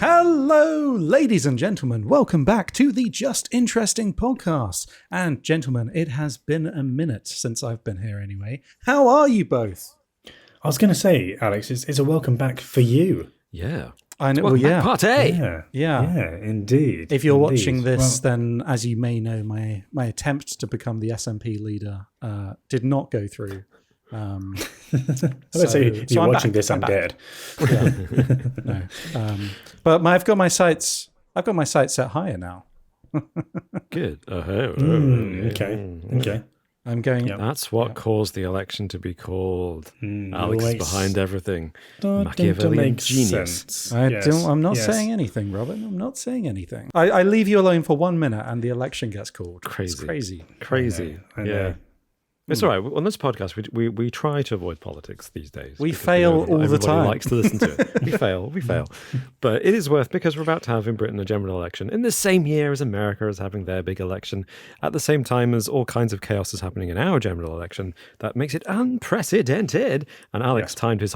Hello, ladies and gentlemen. Welcome back to the Just Interesting podcast. And gentlemen, it has been a minute since I've been here anyway. How are you both? I was going to say, Alex, it's a welcome back for you. Yeah. I know. Well, yeah. Party. Yeah, indeed. If you're watching this, then as you may know, my attempt to become the SMP leader did not go through. Let's say if you're watching this, I'm dead. Yeah. No. But I've got my sights set higher now. Good. Okay. I'm going. Yep. That's what caused the election to be called. Alex is behind everything. That Machiavellian makes genius. sense. I'm not saying anything, Robin. I'm not saying anything. I leave you alone for 1 minute and the election gets called. Crazy. It's crazy. I know. Yeah. It's all right. On this podcast, we try to avoid politics these days. We fail all the time. Everybody likes to listen to it. We fail. But it is worth, because we're about to have in Britain a general election in the same year as America is having their big election, at the same time as all kinds of chaos is happening in our general election. That makes it unprecedented. And Alex timed his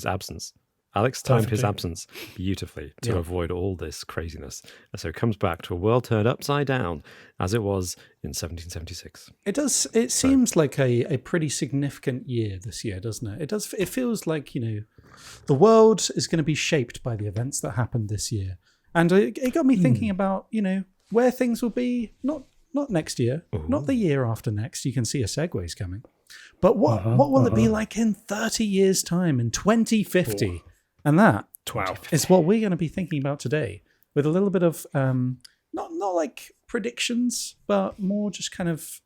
absence. Alex timed his absence beautifully to avoid all this craziness. And so it comes back to a world turned upside down as it was in 1776. It does. It seems like a pretty significant year this year, doesn't it? It does. It feels like, the world is going to be shaped by the events that happened this year. And it got me thinking about, where things will be, not next year, not the year after next. You can see a segue's coming. But what will it be like in 30 years' time, in 2050? And that is what we're going to be thinking about today, with a little bit of not like predictions, but more just kind of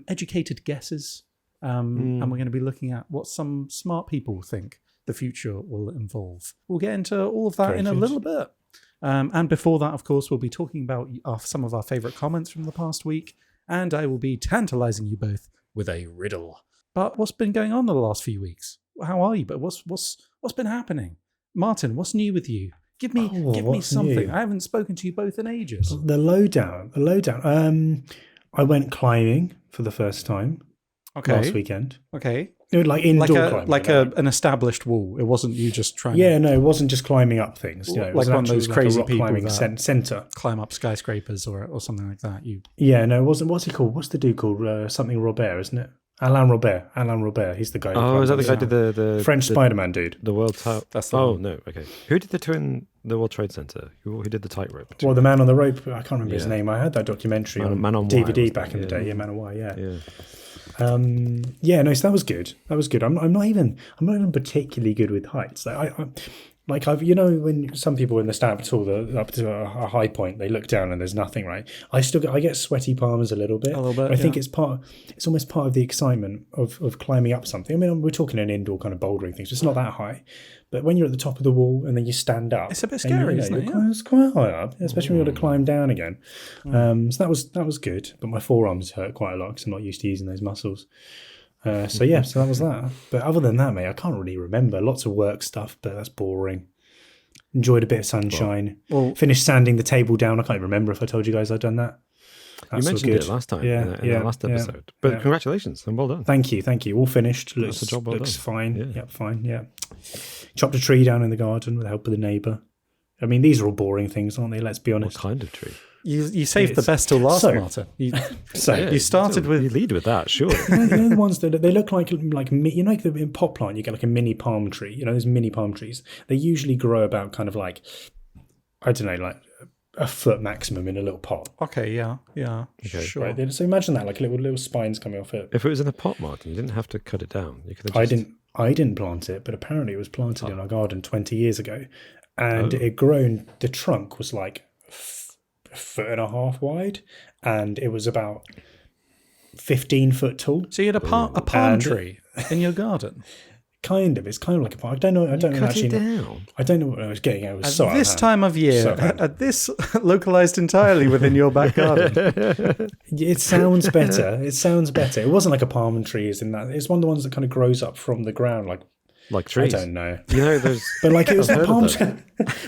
educated guesses. And we're going to be looking at what some smart people think the future will involve. We'll get into all of that in a little bit. And before that, of course, we'll be talking about some of our favorite comments from the past week. And I will be tantalizing you both with a riddle. But what's been going on the last few weeks? How are you? But what's been happening? Martin, what's new with you? Give me something. New? I haven't spoken to you both in ages. The lowdown. I went climbing for the first time last weekend. Okay. Like indoor climbing. Like an established wall. It wasn't you just trying no, it wasn't just climbing up things. It was one of those crazy people climbing that centre. Climb up skyscrapers or something like that. Yeah, no, it wasn't. What's he called? What's the dude called? Something Robert, isn't it? Alain Robert. He's the guy. Oh, is that the guy who did the French Spider-Man dude? The World Tower. That's the one. No, okay. Who did the World Trade Center? Who did the tightrope? Well, the man on the rope. I can't remember his name. I had that documentary on DVD back in the day. Yeah, Man on Wire. Yeah. So that was good. I'm not even particularly good with heights. I've when some people in the stand up tour up to a high point, they look down and there's nothing, right? I get sweaty palms a little bit. I think it's almost part of the excitement of climbing up something. I mean, we're talking an indoor kind of bouldering thing, so it's not that high. But when you're at the top of the wall and then you stand up, it's a bit scary, isn't it? It's quite high up, especially when you've got to climb down again. So that was good, but my forearms hurt quite a lot because I'm not used to using those muscles. So that was that. But other than that, mate, I can't really remember. Lots of work stuff, but that's boring. Enjoyed a bit of sunshine. Well, finished sanding the table down. I can't remember if I told you guys I'd done that. You mentioned it last time in the last episode. But congratulations and well done. Thank you. All finished. Looks fine. Yeah, fine. Yeah. Chopped a tree down in the garden with the help of the neighbour. I mean, these are all boring things, aren't they? Let's be honest. What kind of tree? You saved the best till last, Martin. You started with... You lead with that, sure. you know the ones that they look like in pot plant, you get like a mini palm tree. Those mini palm trees. They usually grow about kind of like, I don't know, like a foot maximum in a little pot. Okay, yeah. Okay, sure. Right, so imagine that, like little spines coming off it. If it was in a pot, Martin, you didn't have to cut it down. You could have just... I didn't plant it, but apparently it was planted in our garden 20 years ago. And it grown, the trunk was like a foot and a half wide, and it was about 15 foot tall. So you had a palm tree in your garden? Kind of. It's kind of like a palm. I don't know actually. I don't know what I was getting at. It was at this time of year, at this localized entirely within your back garden. It sounds better. It wasn't like a palm tree, is in that. It's one of the ones that kind of grows up from the ground, like trees. I don't know. There's. But like it was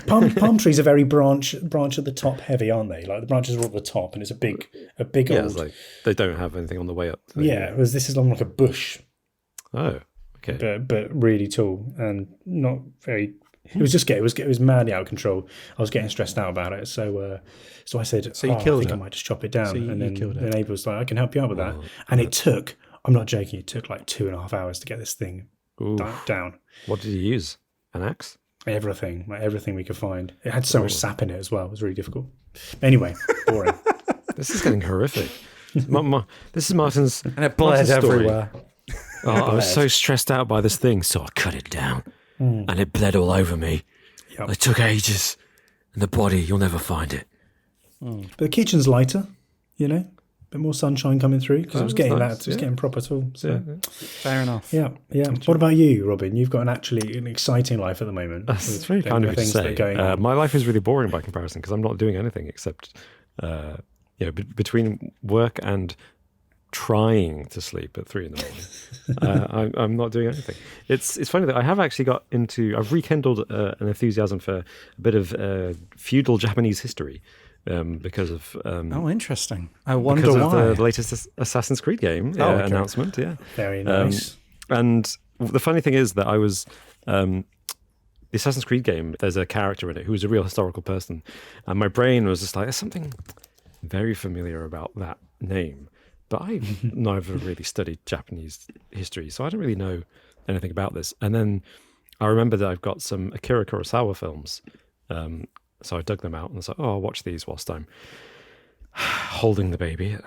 palm trees are very branch at the top heavy, aren't they? Like the branches are all at the top, and it's a big old. It's like they don't have anything on the way up. Whereas this is like a bush. Oh. Okay. But really tall and not very It was madly out of control. I was getting stressed out about it. So I said, So you killed I think it. I might just chop it down. So you and then killed it. the neighbour was like, I can help you out with that. And it took, I'm not joking, it took like 2.5 hours to get this thing down. What did you use? An axe? Everything we could find. It had so much sap in it as well. It was really difficult. Anyway, boring. This is getting horrific. This is Martin's. And it bled Martin's story. everywhere. Oh, I was so stressed out by this thing, so I cut it down. And it bled all over me. Yep. It took ages. And the body, you'll never find it. But the kitchen's lighter, you know? A bit more sunshine coming through because it was getting nice, that. It was getting proper tall. So. Fair enough. Yeah. What about you, Robin? You've got an exciting life at the moment. That's very kind of you to say. My life is really boring by comparison because I'm not doing anything except, between work and trying to sleep at 3 a.m. I'm not doing anything. It's funny that I have actually I've rekindled an enthusiasm for a bit of feudal Japanese history. Because of interesting. I wonder because why. of the latest Assassin's Creed game announcement. Yeah, very nice. And the funny thing is that I was the Assassin's Creed game. There's a character in it who is a real historical person, and my brain was just like, "There's something very familiar about that name," but I've never really studied Japanese history, so I don't really know anything about this. And then I remember that I've got some Akira Kurosawa films. So I dug them out and I was like, I'll watch these whilst I'm holding the baby at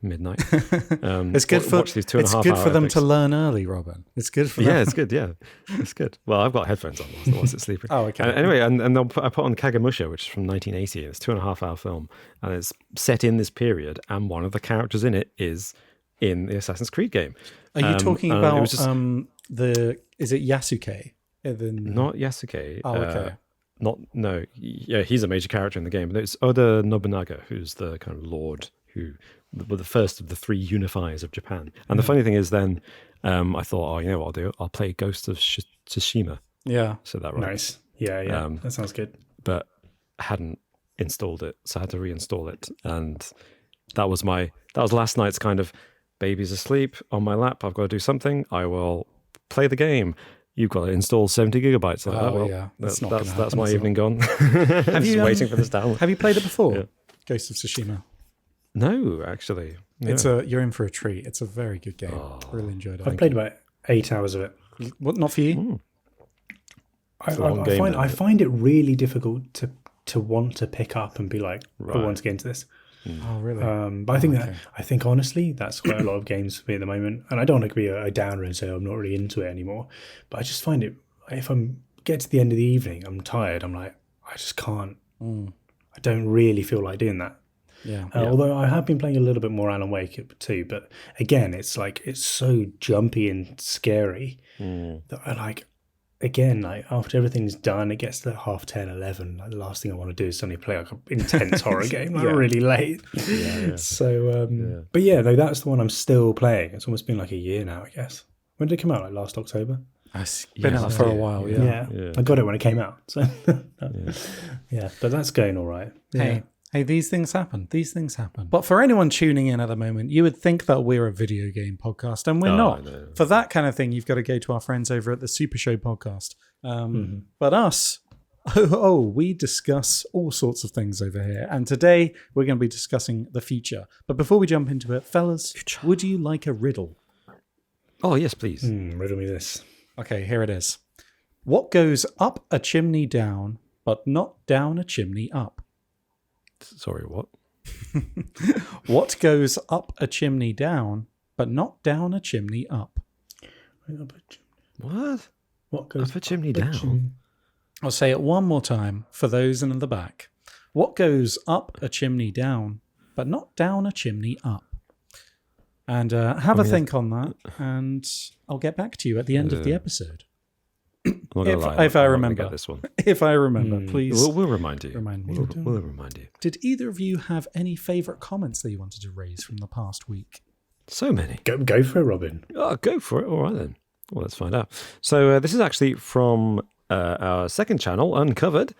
midnight. It's good for watch these 2.5 it's good hour for them epics. to learn early, Robin. It's good for them. Yeah, it's good. Yeah, it's good. Well, I've got headphones on whilst it's sleeping. Oh, okay. Anyway, and I put on Kagemusha, which is from 1980. It's a 2.5 hour film, and it's set in this period. And one of the characters in it is in the Assassin's Creed game. Are you talking about is it Yasuke? Not Yasuke. Oh, okay. He's a major character in the game. But it's Oda Nobunaga, who's the kind of lord who were the first of the 3 unifiers of Japan. And the funny thing is, then I thought, you know what I'll do? I'll play Ghost of Tsushima. Yeah, So that right. Nice. Yeah. That sounds good. But hadn't installed it, so I had to reinstall it. And that was last night's kind of baby's asleep on my lap. I've got to do something. I will play the game. You've got to install 70 gigabytes. Yeah, that's happen, my evening gone. Have you waiting for this download? Have you played it before? Yeah. Ghost of Tsushima. No, actually. No. You're in for a treat. It's a very good game. Really enjoyed it. I've played about 8 hours of it. What? Not for you? I find it really difficult to want to pick up and be like, I want to get into this. Oh, really? But I think honestly, that's quite a lot of games for me at the moment. And I don't want to be a downer and say I'm not really into it anymore. But I just find it, if I get to the end of the evening, I'm tired. I'm like, I just can't. I don't really feel like doing that. Yeah. Although I have been playing a little bit more Alan Wake too. But again, it's so jumpy and scary that I like. Again, like after everything's done, it gets to 10:30, 11. Like the last thing I want to do is suddenly play like an intense horror game, like really late. Yeah. So, but yeah, though that's the one I'm still playing. It's almost been like a year now, I guess. When did it come out? Like last October. It's been out for a while. Yeah. I got it when it came out. So, but that's going all right. Hey, these things happen. But for anyone tuning in at the moment, you would think that we're a video game podcast, and we're not. No. For that kind of thing, you've got to go to our friends over at the Super Show podcast. But us, we discuss all sorts of things over here. And today, we're going to be discussing the future. But before we jump into it, fellas, would you like a riddle? Oh, yes, please. Riddle me this. Okay, here it is. What goes up a chimney down, but not down a chimney up? Sorry, what? What goes up a chimney down, but not down a chimney up? What? What goes up a chimney down? I'll say it one more time for those in the back. What goes up a chimney down, but not down a chimney up? And have a think on that, and I'll get back to you at the end of the episode. If I remember this one. If I remember, please. We'll remind you. Remind me. We'll remind you. Did either of you have any favourite comments that you wanted to raise from the past week? So many. Go for it, Robin. Oh, go for it. All right then. Well, let's find out. So this is actually from our second channel, Uncovered,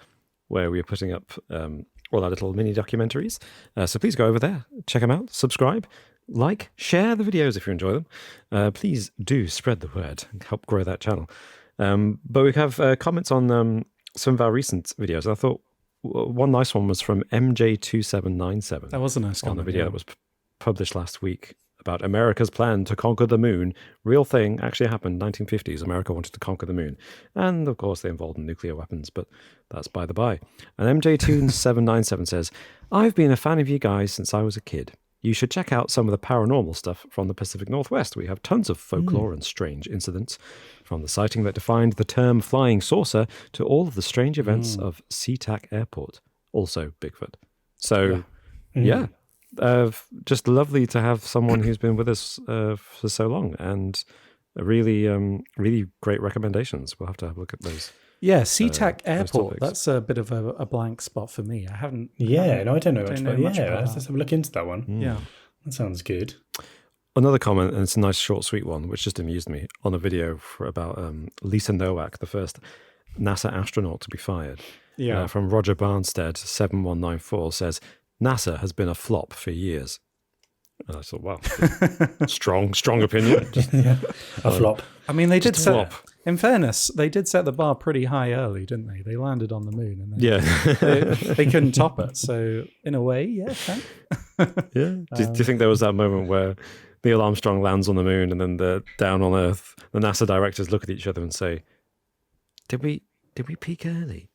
where we are putting up all our little mini documentaries. So please go over there, check them out, subscribe, like, share the videos if you enjoy them. Please do spread the word and help grow that channel. But we have comments on some of our recent videos. I thought one nice one was from MJ2797. That was a nice on the comment, video yeah. that was published last week about America's plan to conquer the moon. Real thing, actually happened, 1950s. America wanted to conquer the moon. And of course they involved nuclear weapons, but that's by the by. And MJ2797 says, I've been a fan of you guys since I was a kid. You should check out some of the paranormal stuff from the Pacific Northwest. We have tons of folklore and strange incidents, from the sighting that defined the term flying saucer to all of the strange events of SeaTac Airport, also Bigfoot. So, yeah. Just lovely to have someone who's been with us for so long, and really, really great recommendations. We'll have to have a look at those. Yeah, SeaTac those Airport. topics. That's a bit of a blank spot for me. I haven't. Yeah, no, I don't know much about much it. Yeah, about let's that. have a look into that one. Yeah. That sounds good. Another comment, and it's a nice, short, sweet one, which just amused me, on a video about Lisa Nowak, the first NASA astronaut to be fired. Yeah. From Roger Barnstead, 7194, says, NASA has been a flop for years. And I thought, wow, strong opinion. A flop. I mean, they did Just set. flop. In fairness, they did set the bar pretty high early, didn't they? They landed on the moon, and then Yeah. they couldn't top it. So, in a way, yeah. Yeah. Do you think there was that moment where Neil Armstrong lands on the moon and then the down on Earth, the NASA directors look at each other and say, Did we peak early?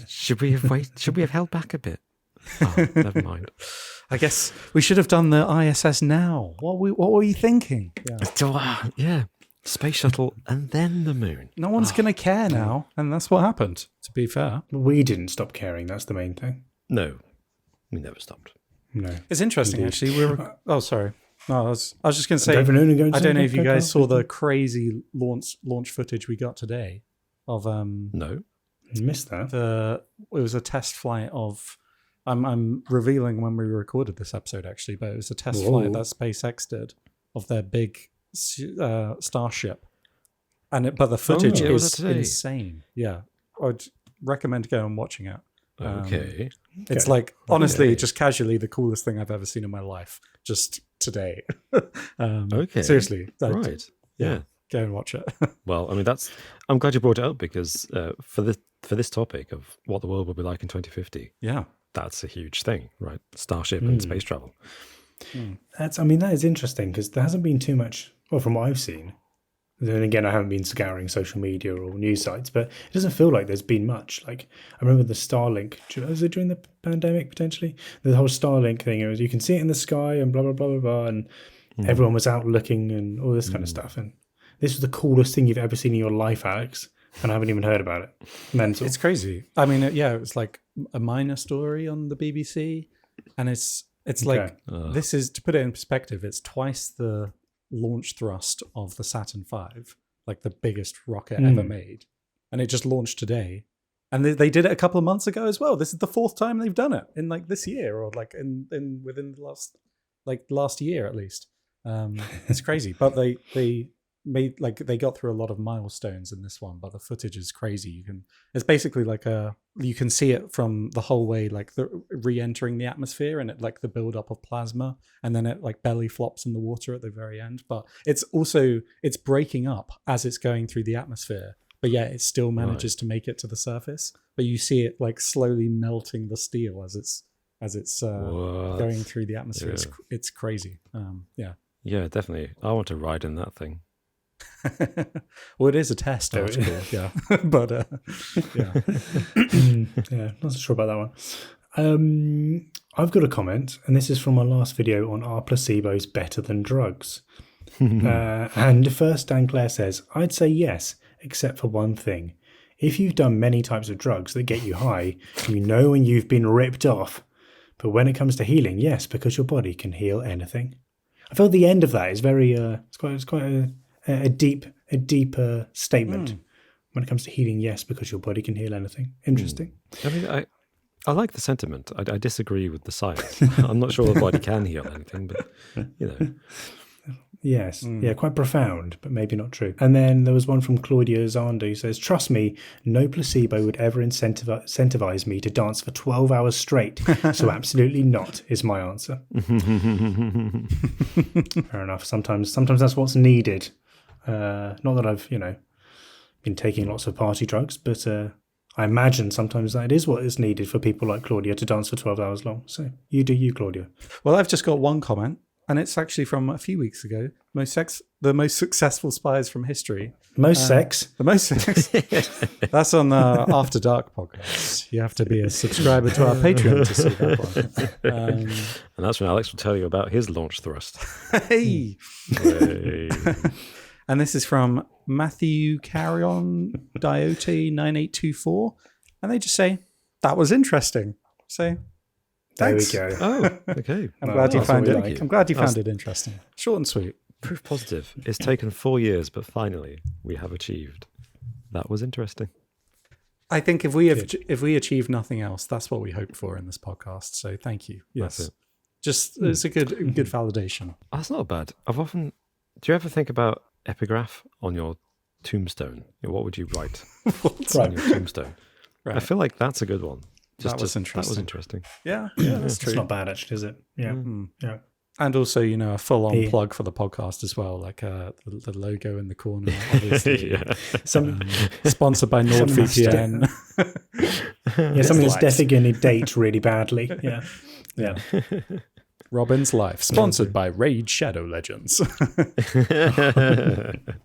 Should we have held back a bit? Oh, never mind. I guess we should have done the ISS now. What were you thinking? Yeah. Yeah. Space shuttle and then the moon. No one's going to care now, and that's what happened, to be fair. We didn't stop caring. That's the main thing. No, we never stopped. No. It's interesting, Indeed. actually. Oh, sorry. No, I was just going to say, David Noonan going I don't know to if you go guys past saw it? the crazy launch footage we got today of No. Missed that. it was a test flight of I'm revealing when we recorded this episode, actually, but it was a test flight that SpaceX did of their big Starship, but the footage was is that today? insane. Yeah, I'd recommend going and watching it. Okay. It's like, honestly, Okay. just casually the coolest thing I've ever seen in my life. Just today. Okay. Seriously. Right. Yeah. Go and watch it. Well, I mean, I'm glad you brought it up, because for this topic of what the world will be like in 2050, Yeah. that's a huge thing, right? Starship and space travel. That is interesting, because there hasn't been too much, well, from what I've seen. Then again, I haven't been scouring social media or news sites, but it doesn't feel like there's been much. Like, I remember the Starlink, was it during the pandemic, potentially? The whole Starlink thing, it was, you can see it in the sky and blah, blah, blah, blah, blah, and everyone was out looking and all this kind of stuff. And this was the coolest thing you've ever seen in your life, Alex, and I haven't even heard about it. Mental. It's crazy. I mean, it was like a minor story on the BBC, and it's like, this is, to put it in perspective, it's twice the launch thrust of the Saturn V, like the biggest rocket ever made, and it just launched today. And they did it a couple of months ago as well. This is the fourth time they've done it in like this year, or like in within the last year at least. It's crazy, but they made, like, they got through a lot of milestones in this one, but the footage is crazy. It's basically like you can see it from the whole way, like the re-entering the atmosphere, and it, like, the build up of plasma, and then it like belly flops in the water at the very end. But it's breaking up as it's going through the atmosphere, but yet it still manages to make it to the surface. But you see it like slowly melting the steel as it's going through the atmosphere. Yeah. It's crazy. Yeah, definitely. I want to ride in that thing. Well, it is a test article, yeah. But yeah. Yeah, not so sure about that one. I've got a comment, and this is from my last video on are placebos better than drugs? And first, Dan Clare says, I'd say yes, except for one thing. If you've done many types of drugs that get you high, you know when you've been ripped off. But when it comes to healing, yes, because your body can heal anything. I feel the end of that is very, it's quite a deeper statement. When it comes to healing, yes, because your body can heal anything. Interesting. I mean, I like the sentiment. I disagree with the science. I'm not sure the body can heal anything, but, you know. Yes. Yeah, quite profound, but maybe not true. And then there was one from Claudia Zander who says, trust me, no placebo would ever incentivize me to dance for 12 hours straight. So absolutely not is my answer. Fair enough. Sometimes that's what's needed. Not that I've, been taking lots of party drugs, but I imagine sometimes that is what is needed for people like Claudia to dance for 12 hours long. So you do you, Claudia. Well, I've just got one comment, and it's actually from a few weeks ago. The most successful spies from history. Most sex. The most sex. That's on the After Dark podcast. You have to be a subscriber to our Patreon to see that one. And that's when Alex will tell you about his launch thrust. Hey! Hey. And this is from Matthew Carrion Diote 9824. And they just say, that was interesting. So, thanks. There we go. Oh, okay. I'm glad you that's found what it. we like. I'm glad you found it interesting. Short and sweet. Proof positive. It's taken 4 years, but finally we have achieved. That was interesting. I think if we achieve nothing else, that's what we hope for in this podcast. So thank you. Yes. That's it. Just it's a good validation. That's not bad. Do you ever think about epigraph on your tombstone? What would you write on your tombstone? Right. I feel like that's a good one. That was interesting. That was interesting. Yeah, that's true. It's not bad, actually, is it? Yeah. Yeah. And also, a full-on plug for the podcast as well, like the logo in the corner, obviously. Sponsored by NordVPN. Something that's definitely going to date really badly. Yeah. Yeah. Robin's Life, sponsored by Raid Shadow Legends.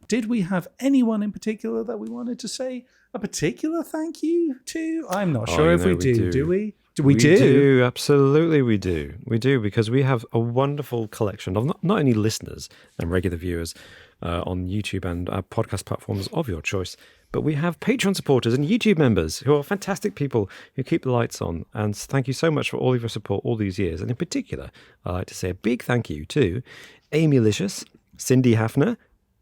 Did we have anyone in particular that we wanted to say a particular thank you to? I'm not sure if we do. Do we? We do. Absolutely we do. We do, because we have a wonderful collection of not only listeners and regular viewers on YouTube and our podcast platforms of your choice, but we have Patreon supporters and YouTube members who are fantastic people who keep the lights on. And thank you so much for all of your support all these years. And in particular, I'd like to say a big thank you to Amy Licious, Cindy Hafner,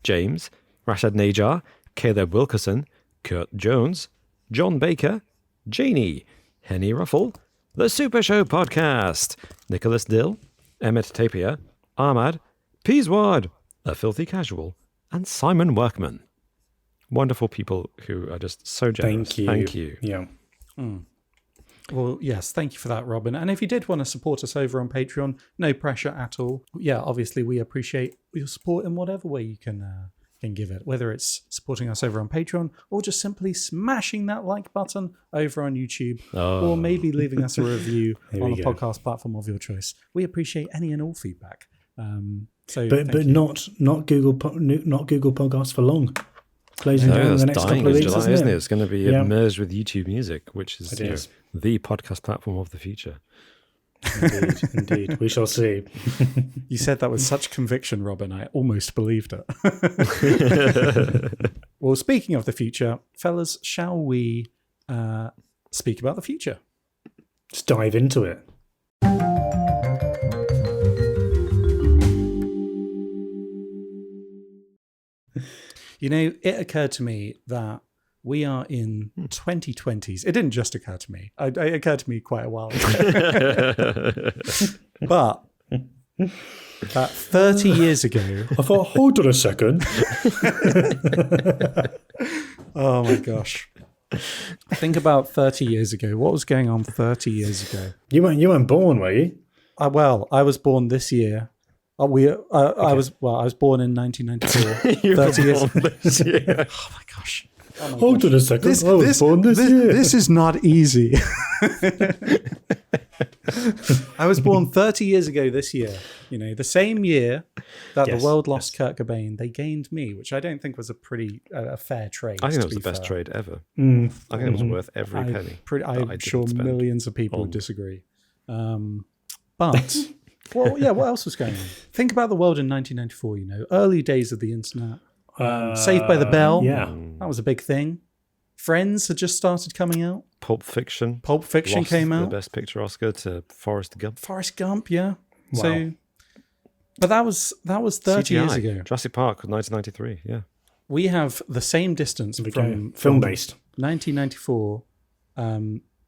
James, Rashad Najar, Caleb Wilkerson, Kurt Jones, John Baker, Janie, Henny Ruffle, The Super Show Podcast, Nicholas Dill, Emmett Tapia, Ahmad, Peaswad, A Filthy Casual, and Simon Workman. Wonderful people who are just so generous. Thank you. Yeah. Well, yes, thank you for that, Robin. And if you did want to support us over on Patreon, no pressure at all. Yeah, obviously we appreciate your support in whatever way you can give it, whether it's supporting us over on Patreon or just simply smashing that like button over on YouTube, or maybe leaving us a review on a podcast platform of your choice. We appreciate any and all feedback. But not Google Podcasts for long. Closing down in the next couple of weeks, July, isn't it? It's going to be merged with YouTube Music, which is the podcast platform of the future. Indeed. We shall see. You said that with such conviction, Robin. I almost believed it. Well, speaking of the future, fellas, shall we speak about the future? Let's dive into it. It occurred to me that we are in 2020s. It didn't just occur to me. It occurred to me quite a while ago. But that 30 years ago... I thought, hold on a second. Oh my gosh. Think about 30 years ago. What was going on 30 years ago? You weren't born, were you? I was born this year. I was born in 1994. 30 years. This year. Oh my gosh. Hold on a second. I was born this year. This is not easy. I was born 30 years ago this year. The same year that the world lost Kurt Cobain, they gained me, which I don't think was a fair trade. I think that was the best trade ever. I think it was worth every penny. I'm sure millions of people would disagree. But... Well, yeah, what else was going on? Think about the world in 1994, early days of the internet. Saved by the Bell. Yeah. That was a big thing. Friends had just started coming out. Pulp Fiction Came out. The Best Picture Oscar to Forrest Gump. Yeah. Wow. So, but that was 30 years ago. Jurassic Park, 1993, yeah. We have the same distance from film-based 1994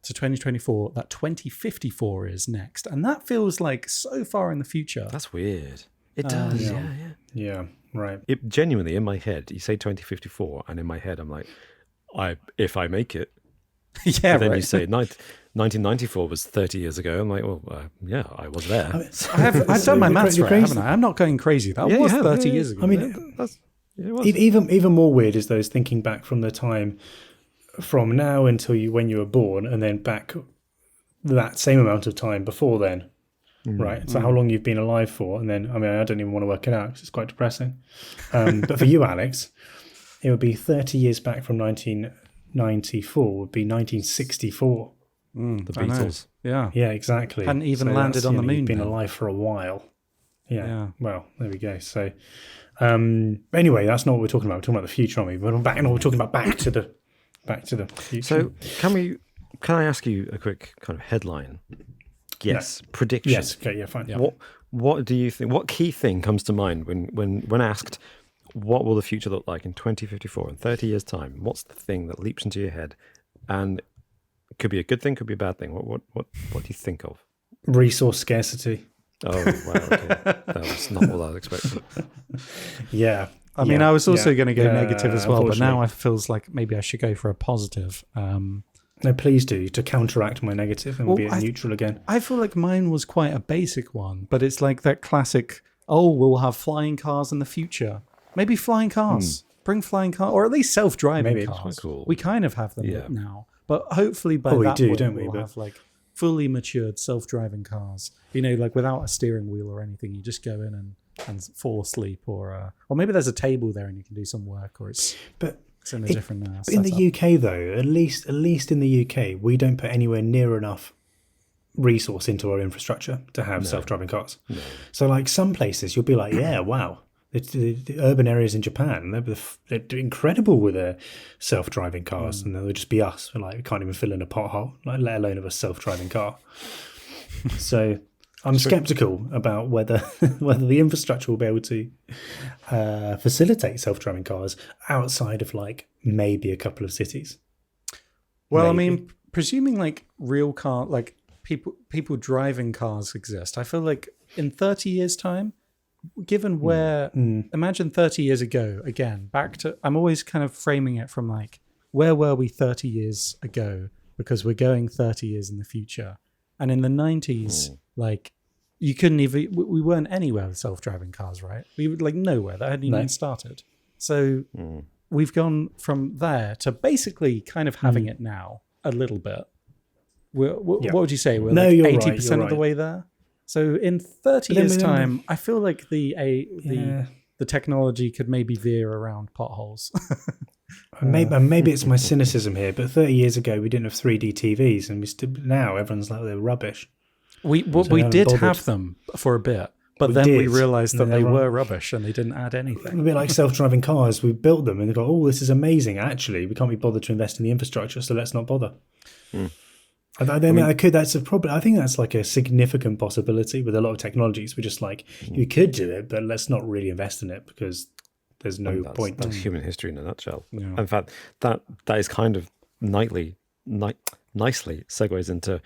to 2024 that 2054 is next, and that feels like so far in the future. That's weird. It does. Yeah, right. It genuinely, in my head, you say 2054, and in my head I'm like, if I make it. Yeah, but then you say 1994 was 30 years ago. I'm like, well, yeah, I was there. I've done my maths right, haven't I? I'm not going crazy. That was 30 years ago. I mean, It was. Even more weird is those thinking back from the time from now until when you were born, and then back that same amount of time before then. Right, so how long you've been alive for, and then I don't even want to work it out because it's quite depressing. But for you, Alex, it would be 30 years back from 1994 would be 1964. The Beatles. Yeah. Yeah, exactly. Hadn't even landed on the moon. You've been then. alive for a while. Yeah. Well, there we go. So, anyway, that's not what we're talking about. We're talking about the future, aren't we? But we're talking about back to the future. So can I ask you a quick kind of headline? Yes, prediction. Yes. Okay. Yeah. Fine. Yeah. What do you think? What key thing comes to mind when asked, what will the future look like in 2054 in 30 years' time? What's the thing that leaps into your head? And it could be a good thing, could be a bad thing. What do you think of? Resource scarcity. Oh wow, okay. That was not what I was expecting. Yeah. I mean, I was also going to go Yeah, negative as well, but now unfortunately. it feels like maybe I should go for a positive. No, please do, to counteract my negative, and we'll be at neutral again. I feel like mine was quite a basic one, but it's like that classic, we'll have flying cars in the future. Maybe flying cars. Bring flying cars, or at least self-driving Maybe. cars. Quite cool. We kind of have them now. But hopefully by we that do, point don't we? we'll But- have like fully matured self-driving cars. Like without a steering wheel or anything. You just go in and fall asleep, or maybe there's a table there and you can do some work, or it's in a different But in the setup. UK, though, at least in the UK, we don't put anywhere near enough resource into our infrastructure to have self-driving cars. No. So, like some places, you'll be like, yeah, wow. The urban areas in Japan, they're incredible with their self-driving cars, and they'll just be us. We're like, we can't even fill in a pothole, let alone of a self-driving car. So I'm skeptical about whether the infrastructure will be able to facilitate self-driving cars outside of like maybe a couple of cities. Well, Maybe. I mean, presuming like real car, like people driving cars exist, I feel like in 30 years' time, given where, imagine 30 years ago, again, I'm always kind of framing it from like, where were we 30 years ago? Because we're going 30 years in the future. And in the 90s, like, you couldn't even, we weren't anywhere with self-driving cars, right? We were like nowhere. That hadn't even started. So we've gone from there to basically kind of having it now a little bit. What would you say? We're like you're 80% right, of the way there. So in 30 years' time, I feel like the technology could maybe veer around potholes. Maybe it's my cynicism here, but 30 years ago we didn't have 3D TVs, and now everyone's like they're rubbish. We did have them for a bit, but then we realized that they were rubbish and they didn't add anything. A bit like self-driving cars, we built them and they go, oh, this is amazing. Actually, we can't be bothered to invest in the infrastructure, so let's not bother. That's a problem. I think that's like a significant possibility with a lot of technologies. We're just like, you could do it, but let's not really invest in it because there's no point. That's human history in a nutshell. Yeah. In fact, that is kind of nicely segues into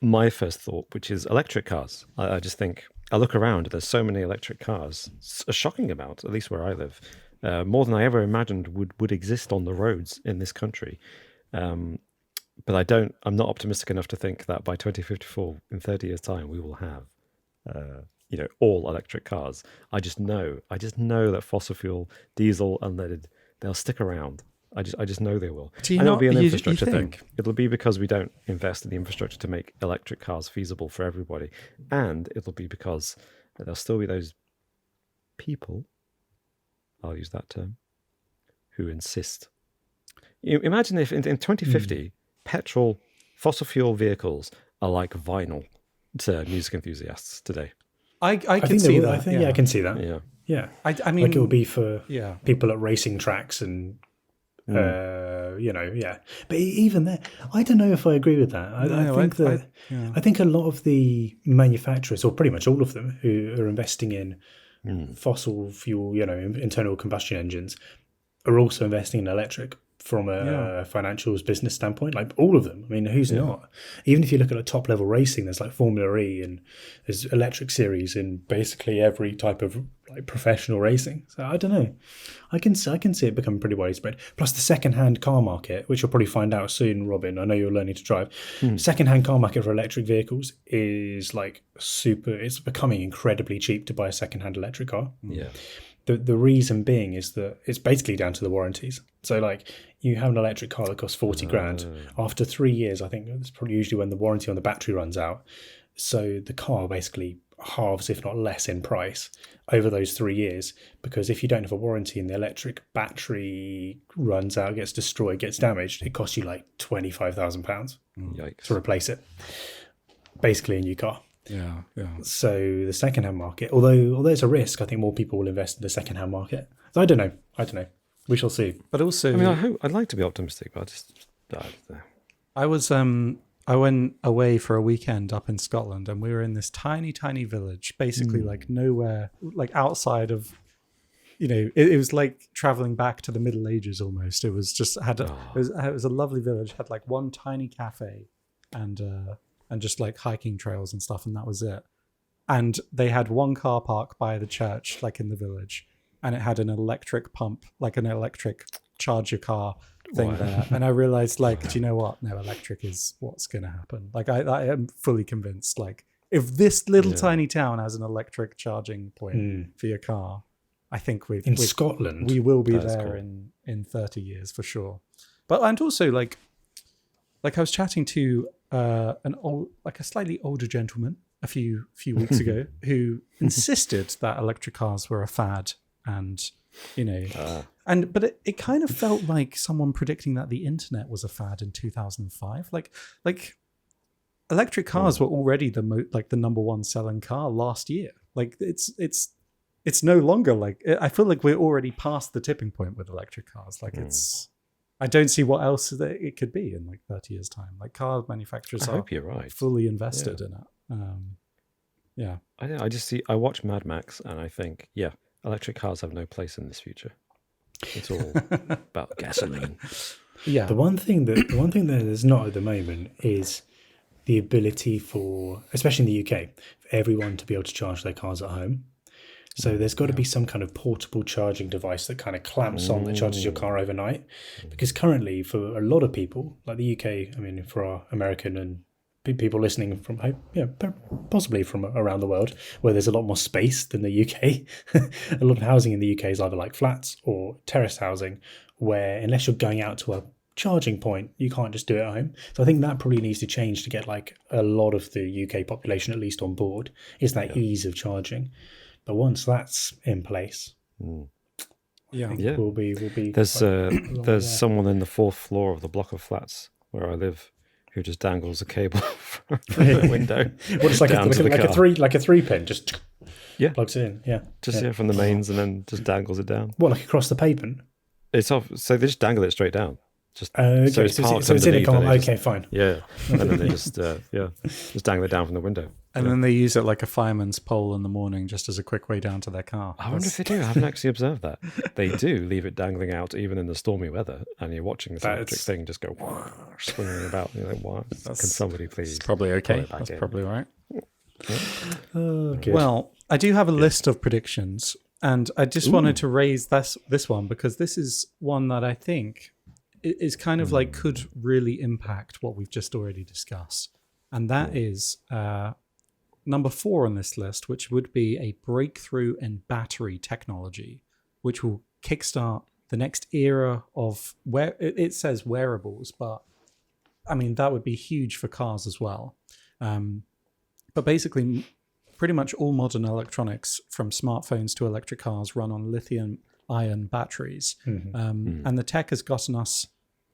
my first thought, which is electric cars. I just think, I look around, there's so many electric cars, a shocking amount, at least where I live, more than I ever imagined would exist on the roads in this country. But I'm not optimistic enough to think that by 2054, in 30 years' time, we will have, all electric cars. I just know that fossil fuel, diesel, unleaded, they'll stick around. I just know they will. And it'll be an infrastructure thing. It'll be because we don't invest in the infrastructure to make electric cars feasible for everybody. And it'll be because there'll still be those people, I'll use that term, who insist. Imagine if in 2050, petrol, fossil fuel vehicles are like vinyl to music enthusiasts today. I can see that. I can see that. Yeah. I mean, like it will be for yeah. people at racing tracks and But even there, I don't know if I agree with that. I think a lot of the manufacturers, or pretty much all of them, who are investing in fossil fuel, internal combustion engines, are also investing in electric from a financials business standpoint. Like all of them. I mean, who's not? Even if you look at top level racing, there's like Formula E and there's electric series in basically every type of like professional racing. So I don't know. I can see it becoming pretty widespread. Plus the second-hand car market, which you'll probably find out soon, Robin. I know you're learning to drive. Second-hand car market for electric vehicles is like it's becoming incredibly cheap to buy a second-hand electric car. Yeah. the reason being is that it's basically down to the warranties. So like you have an electric car that costs 40 grand. After 3 years, I think that's probably usually when the warranty on the battery runs out. So the car basically halves, if not less, in price over those 3 years, because if you don't have a warranty and the electric battery runs out, gets destroyed, gets damaged, it costs you like £25,000 to replace it. Basically a new car. Yeah. So the second-hand market, although it's a risk, I think more people will invest in the second-hand market. So I don't know. We shall see. But also, I mean, I'd like to be optimistic, but I don't know. I went away for a weekend up in Scotland, and we were in this tiny, tiny village, basically like nowhere, like outside of, it was like traveling back to the Middle Ages almost. It was just it was a lovely village, had like one tiny cafe and just like hiking trails and stuff, and that was it. And they had one car park by the church, like in the village, and it had an electric pump, like an electric charge your car thing there. And I realized, like, do you know what? No, electric is what's going to happen. Like, I am fully convinced, like, if this little tiny town has an electric charging point for your car, I think Scotland, we will be there in 30 years for sure. But, and also like I was chatting to a slightly older gentleman a few weeks ago who insisted that electric cars were a fad, and but it kind of felt like someone predicting that the internet was a fad in 2005. Like electric cars were already the number one selling car last year. Like it's no longer like, I feel like we're already past the tipping point with electric cars. Like I don't see what else it could be in like 30 years time. Like car manufacturers hope you're right. fully invested in it. I watch Mad Max and I think, electric cars have no place in this future. It's all about gasoline. Yeah. The one thing that there's not at the moment is the ability for, especially in the UK, for everyone to be able to charge their cars at home. So there's got to be some kind of portable charging device that kind of clamps on that charges your car overnight. Because currently, for a lot of people, like the UK, I mean, for our American and people listening from possibly from around the world, where there's a lot more space than the UK, a lot of housing in the UK is either like flats or terraced housing, where unless you're going out to a charging point, you can't just do it at home. So I think that probably needs to change to get like a lot of the UK population at least on board, is that ease of charging. But once that's in place, we'll be. There's someone in the 4th floor of the block of flats where I live who just dangles a cable from the window. Well, it's like a 3-pin, just plugs it in. From the mains, and then just dangles it down. What, like across the pavement? It's off. So they just dangle it straight down. Just okay. So it's in a car. Okay, fine. Yeah, and then they just dangle it down from the window. And then they use it like a fireman's pole in the morning, just as a quick way down to their car. I wonder if they do. I haven't actually observed that. They do leave it dangling out even in the stormy weather, and you're watching this electric thing just go swinging about. You're like, why? Can somebody please? It's probably okay. That's probably right. Good. Well, I do have a list of predictions, and I just wanted to raise this one because this is one that I think is kind of like could really impact what we've just already discussed, and that is number 4 on this list, which would be a breakthrough in battery technology, which will kickstart the next era of where it says wearables, but I mean that would be huge for cars as well. But basically, pretty much all modern electronics, from smartphones to electric cars, run on lithium-ion batteries. And the tech has gotten us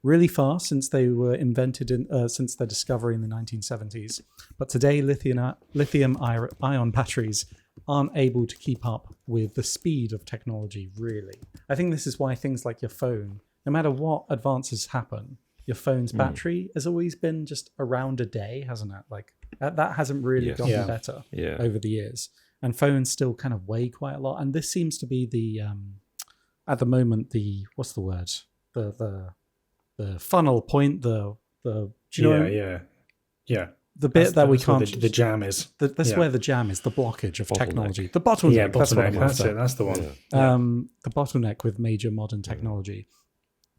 really far since they were invented since their discovery in the 1970s. But today, lithium-ion batteries aren't able to keep up with the speed of technology, really. I think this is why things like your phone, no matter what advances happen, your phone's battery has always been just around a day, hasn't it? Like that hasn't really gotten better over the years. And phones still kind of weigh quite a lot. And this seems to be the, at the moment, what's the word? The funnel point, do you know? Yeah. The bit that we can't. The jam is. That's where the jam is. The blockage of technology. The bottleneck. Yeah, that's what I'm after. That's the one. The bottleneck with major modern technology.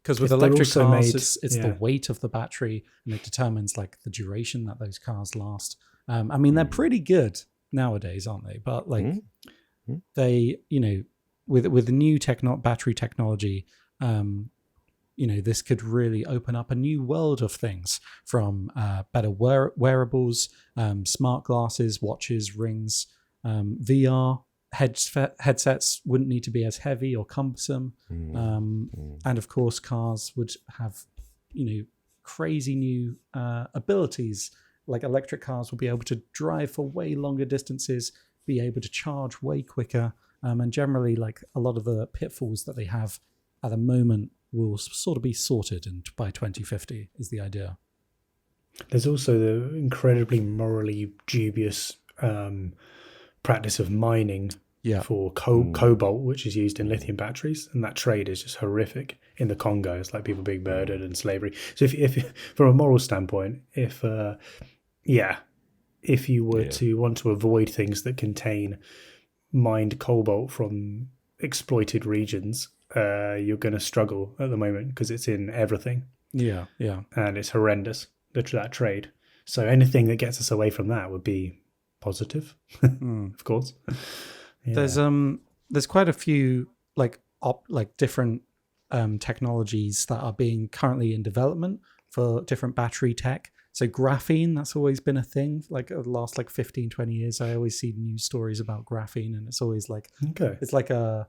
Because with electric cars, it's the weight of the battery, and it determines like the duration that those cars last. I mean, they're pretty good nowadays, aren't they? But like they, with the new battery technology, this could really open up a new world of things, from better wearables, smart glasses, watches, rings, VR headsets wouldn't need to be as heavy or cumbersome, and of course, cars would have crazy new abilities. Like electric cars will be able to drive for way longer distances, be able to charge way quicker, and generally, like a lot of the pitfalls that they have at the moment will sort of be sorted, and by 2050 is the idea. There's also the incredibly morally dubious practice of mining for cobalt, which is used in lithium batteries, and that trade is just horrific in the Congo. It's like people being murdered and slavery. So if from a moral standpoint, if you were to want to avoid things that contain mined cobalt from exploited regions, you're going to struggle at the moment because it's in everything. Yeah. And it's horrendous, that trade. So anything that gets us away from that would be positive, of course. Yeah. There's quite a few like different technologies that are being currently in development for different battery tech. So graphene, that's always been a thing. Like the last 15, 20 years, I always see news stories about graphene, and it's always like, it's like a,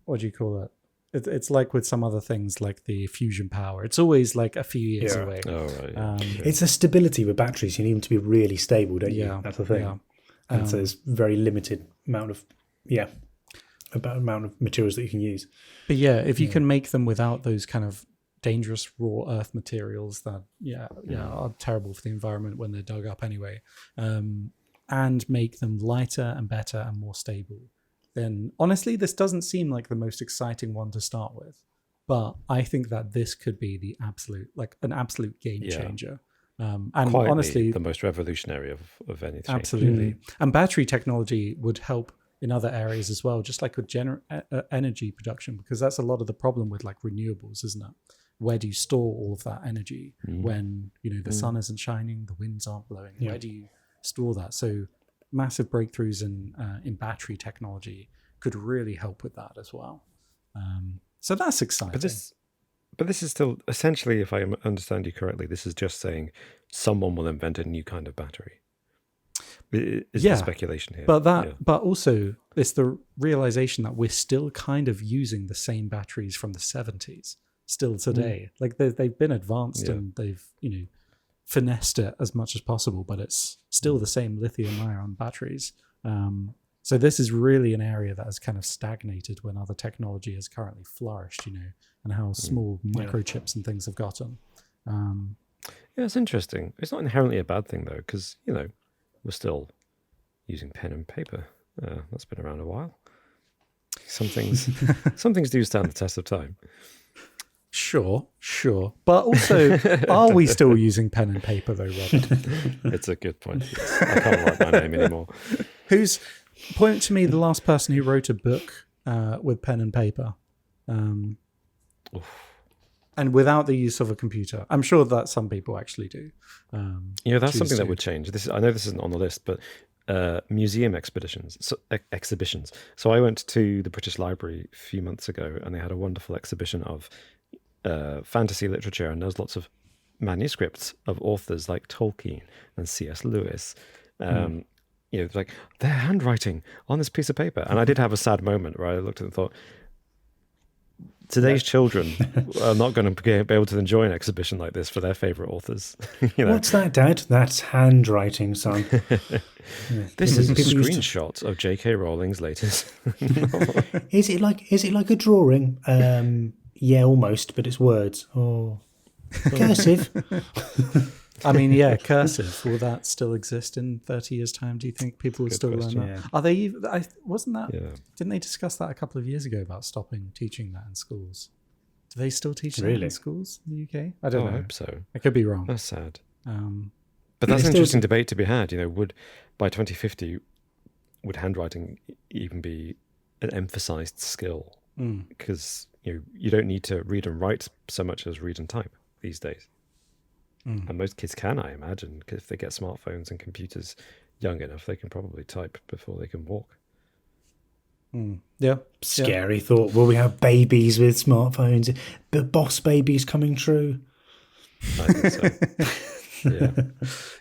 what do you call it? It's like with some other things like the fusion power. It's always like a few years away. Oh, right. It's a stability with batteries. You need them to be really stable, don't you? That's the thing. Yeah. And so there's very limited amount of materials that you can use. But if you can make them without those kind of dangerous raw earth materials that are terrible for the environment when they're dug up anyway, and make them lighter and better and more stable, then honestly this doesn't seem like the most exciting one to start with, but I think that this could be an absolute game changer. And quietly, honestly, the most revolutionary of anything. Absolutely. And battery technology would help in other areas as well, just like with energy production, because that's a lot of the problem with like renewables, isn't it? Where do you store all of that energy when the sun isn't shining, the winds aren't blowing? Where do you store that? So massive breakthroughs in battery technology could really help with that as well. So that's exciting. But this is still essentially, if I understand you correctly, this is just saying someone will invent a new kind of battery. Is the speculation here? But also it's the realization that we're still kind of using the same batteries from the 70s still today. Like they've been advanced and they've finessed it as much as possible, but it's still the same lithium-ion batteries. So this is really an area that has kind of stagnated when other technology has currently flourished, and how small microchips and things have gotten. It's interesting. It's not inherently a bad thing, though, because, we're still using pen and paper. That's been around a while. Some things do stand the test of time. Sure. But also, are we still using pen and paper, though, Robert? It's a good point. I can't write my name anymore. Point to me the last person who wrote a book with pen and paper, and without the use of a computer. I'm sure that some people actually do. That's something that would change. I know this isn't on the list, but museum exhibitions. So I went to the British Library a few months ago, and they had a wonderful exhibition of fantasy literature, and there's lots of manuscripts of authors like Tolkien and C.S. Lewis. Like their handwriting on this piece of paper. And I did have a sad moment where I looked at it and thought, today's children are not going to be able to enjoy an exhibition like this for their favourite authors. What's that, Dad? That's handwriting, son. This is a screenshot of J.K. Rowling's latest novel. Is it like a drawing? Yeah, almost, but it's words. Oh, cursive. I mean, cursive. Will that still exist in 30 years' time? Do you think people will still learn that? Are they? Wasn't that? Yeah. Didn't they discuss that a couple of years ago about stopping teaching that in schools? Do they still teach that in schools in the UK? I don't know. I hope so. I could be wrong. That's sad. But that's an interesting debate to be had. Would by 2050 would handwriting even be an emphasized skill? Because you don't need to read and write so much as read and type these days. And most kids can, I imagine, because if they get smartphones and computers young enough, they can probably type before they can walk. Yeah. Scary thought. Will we have babies with smartphones? The boss babies coming true? I think so. Yeah.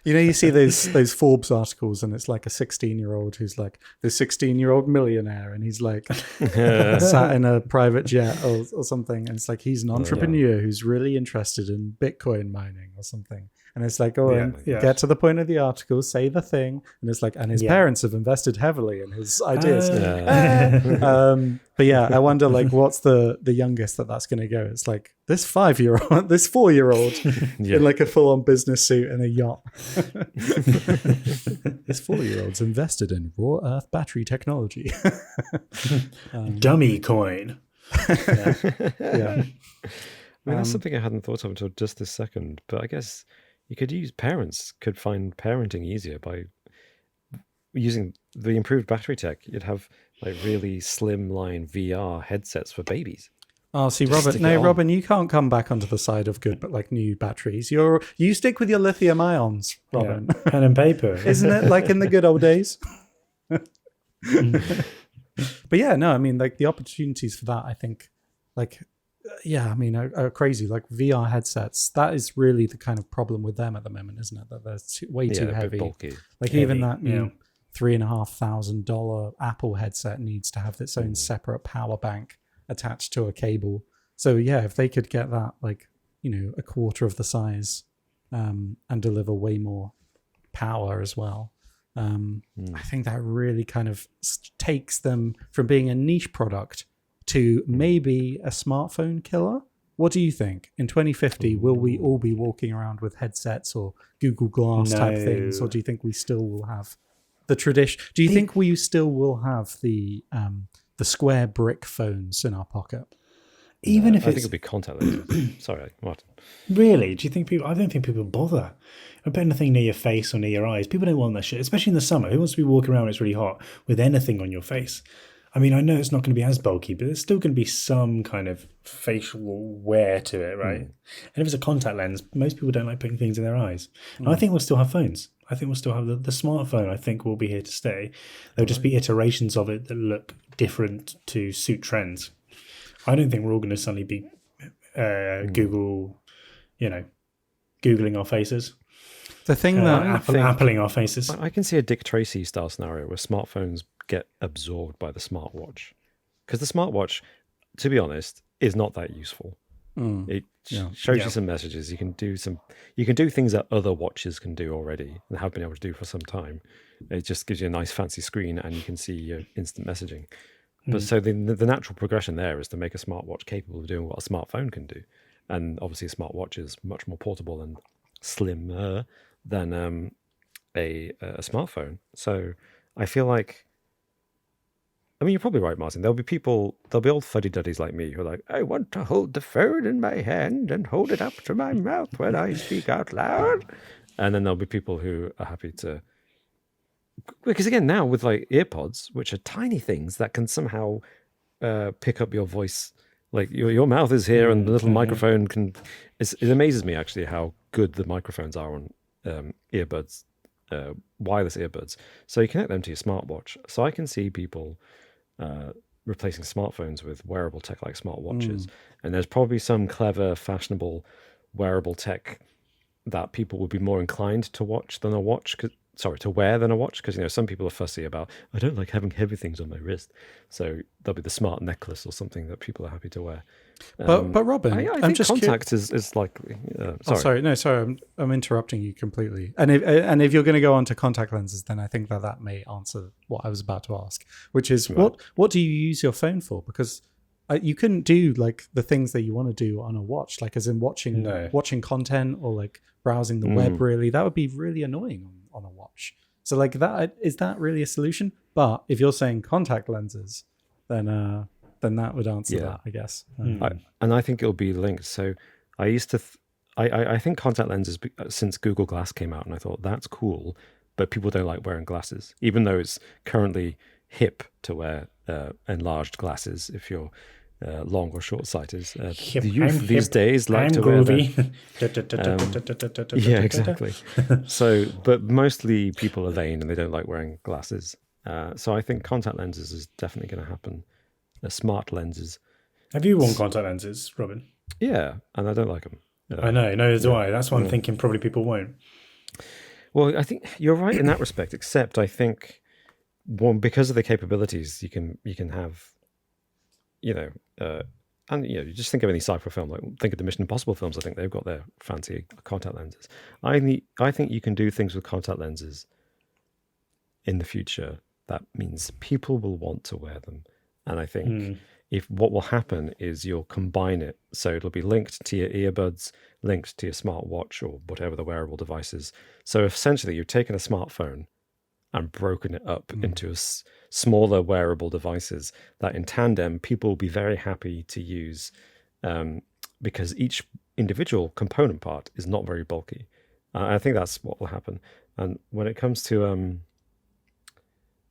You see those Forbes articles, and it's like a 16-year-old who's like the 16-year-old millionaire, and he's like sat in a private jet or something, and it's like he's an entrepreneur who's really interested in Bitcoin mining or something. And it's like, get to the point of the article, say the thing, and it's like, and his parents have invested heavily in his ideas. But yeah, I wonder like what's the youngest that's going to go. It's like this 5-year-old, this 4-year-old in like a full-on business suit and a yacht. This 4-year-old's invested in raw earth battery technology. Dummy coin. Yeah. I mean, that's something I hadn't thought of until just this second, but I guess parents could find parenting easier by using the improved battery tech. You'd have like really slimline VR headsets for babies. Oh, see, Robin, Robin, you can't come back onto the side of good, but like new batteries. You stick with your lithium ions, Robin. Yeah. Pen and paper. Isn't it like in the good old days? But yeah, no, I mean, like the opportunities for that, I think, like, yeah, I mean, are crazy. Like VR headsets, that is really the kind of problem with them at the moment, isn't it? That they're way too heavy. Bulky. Like heavy. Even that new $3,500 Apple headset needs to have its own separate power bank attached to a cable. So yeah, if they could get that, like, a quarter of the size, and deliver way more power as well, I think that really kind of takes them from being a niche product to maybe a smartphone killer. What do you think? In 2050, will we all be walking around with headsets or Google Glass type things, or do you think we still will have the tradition? Do you think we still will have the square brick phones in our pocket? Even if I think it'll be contact lenses. Sorry, what? Really? Do you think people? I don't think people bother. I'm putting a thing near your face or near your eyes. People don't want that shit, especially in the summer. Who wants to be walking around when it's really hot with anything on your face? I mean, I know it's not going to be as bulky, but there's still going to be some kind of facial wear to it, right? And if it's a contact lens, most people don't like putting things in their eyes. And I think we'll still have phones. I think we'll still have the smartphone. I think will be here to stay. There'll just be iterations of it that look different to suit trends. I don't think we're all going to suddenly be Googling our faces. The thing that Appling our faces. I can see a Dick Tracy style scenario where smartphones get absorbed by the smartwatch, because the smartwatch, to be honest, is not that useful. It shows you some messages. You can do things that other watches can do already and have been able to do for some time. It just gives you a nice fancy screen and you can see your instant messaging. But so the natural progression there is to make a smartwatch capable of doing what a smartphone can do. And obviously a smartwatch is much more portable and slimmer than a smartphone. So I feel like, I mean, you're probably right, Martin. There'll be old fuddy-duddies like me who are like, I want to hold the phone in my hand and hold it up to my mouth when I speak out loud. And then there'll be people who are happy to, because again, now with like earpods, which are tiny things that can somehow pick up your voice, like your mouth is here and the little microphone can, it amazes me actually how good the microphones are on earbuds, wireless earbuds. So you connect them to your smartwatch. So I can see people replacing smartphones with wearable tech like smartwatches. And there's probably some clever, fashionable wearable tech that people would be more inclined to watch than a watch. To wear than a watch, because some people are fussy about, I don't like having heavy things on my wrist, so there'll be the smart necklace or something that people are happy to wear. But Robin, I think just contact is likely. Sorry, I'm interrupting you completely. And if you're going to go on to contact lenses, then I think that may answer what I was about to ask, which is what do you use your phone for? Because you couldn't do like the things that you want to do on a watch, like as in watching content or like browsing the web. Really, that would be really annoying on a watch. So like that, is that really a solution? But if you're saying contact lenses, then that would answer that, I guess. And I think it'll be linked. So I used to, I think contact lenses, since Google Glass came out, and I thought that's cool, but people don't like wearing glasses, even though it's currently hip to wear enlarged glasses if you're long or short-sighted. The youth these days like to wear them. Yeah, exactly. So, but mostly people are vain and they don't like wearing glasses. So I think contact lenses is definitely going to happen. Smart lenses. Have you worn contact lenses, Robin? Yeah, and I don't like them. I know, neither do I. That's why I'm thinking probably people won't. Well, I think you're right in that respect, except I think because of the capabilities you can have, and you just think of any sci-fi film, like think of the Mission Impossible films. I think they've got their fancy contact lenses. I think you can do things with contact lenses in the future. That means people will want to wear them, and I think if what will happen is you'll combine it, so it'll be linked to your earbuds, linked to your smartwatch or whatever the wearable device is. So essentially, you've taken a smartphone and broken it up into smaller wearable devices that in tandem people will be very happy to use, because each individual component part is not very bulky. I think that's what will happen. And when it comes to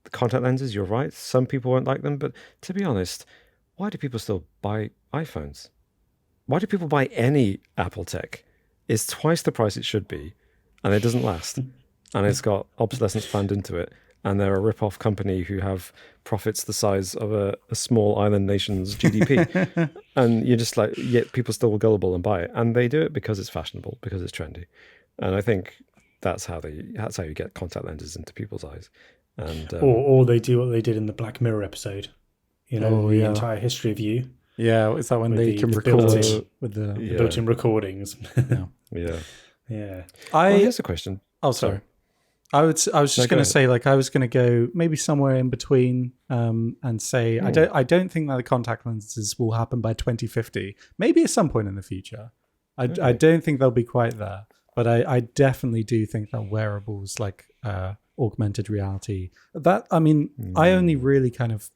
the contact lenses, you're right. Some people won't like them, but to be honest, why do people still buy iPhones? Why do people buy any Apple tech? It's twice the price it should be, and it doesn't last. And it's got obsolescence planned into it. And they're a rip-off company who have profits the size of a small island nation's GDP. And you're just like, yet people still gullible and buy it. And they do it because it's fashionable, because it's trendy. And I think that's how you get contact lenses into people's eyes. And or they do what they did in the Black Mirror episode. The entire history of you. Yeah, is that when they can record with the built-in recordings? Yeah. Yeah. Here's a question. Oh, sorry. I was just going to say, like, I was going to go maybe somewhere in between, and say I don't think that the contact lenses will happen by 2050. Maybe at some point in the future. I don't think they'll be quite there, but I definitely do think that wearables like augmented reality. That I only really kind of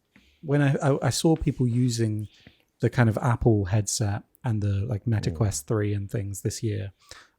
when I saw people using the kind of Apple headset and the like Meta Quest 3 and things this year.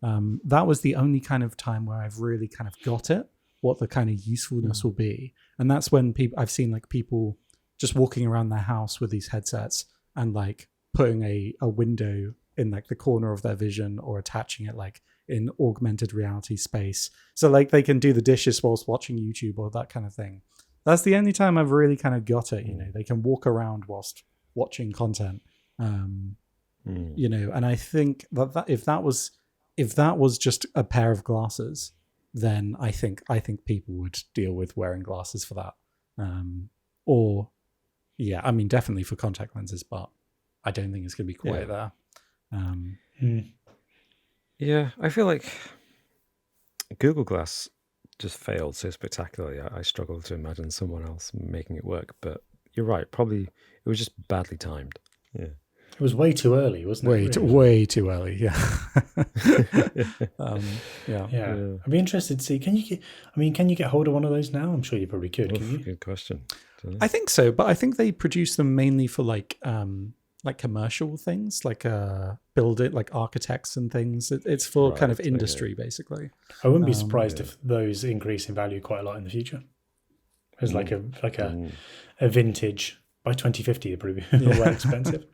That was the only kind of time where I've really kind of got it, what the kind of usefulness will be. And that's when I've seen like people just walking around their house with these headsets and like putting a window in like the corner of their vision or attaching it like in augmented reality space. So like they can do the dishes whilst watching YouTube or that kind of thing. That's the only time I've really kind of got it, they can walk around whilst watching content. And I think that if that was just a pair of glasses, then I think people would deal with wearing glasses for that. Definitely for contact lenses, but I don't think it's going to be quite there. Yeah, I feel like Google Glass just failed so spectacularly. I struggle to imagine someone else making it work, but you're right. Probably it was just badly timed. Yeah. It was way too early, wasn't it? Way too early. Yeah. Yeah. I'd be interested to see. Can you get hold of one of those now? I'm sure you probably could. Can you? Good question. I think so, but I think they produce them mainly for like commercial things, like build it like architects and things. It's for kind of industry, basically. I wouldn't be surprised if those increase in value quite a lot in the future. As like a vintage. By 2050, they're probably well expensive.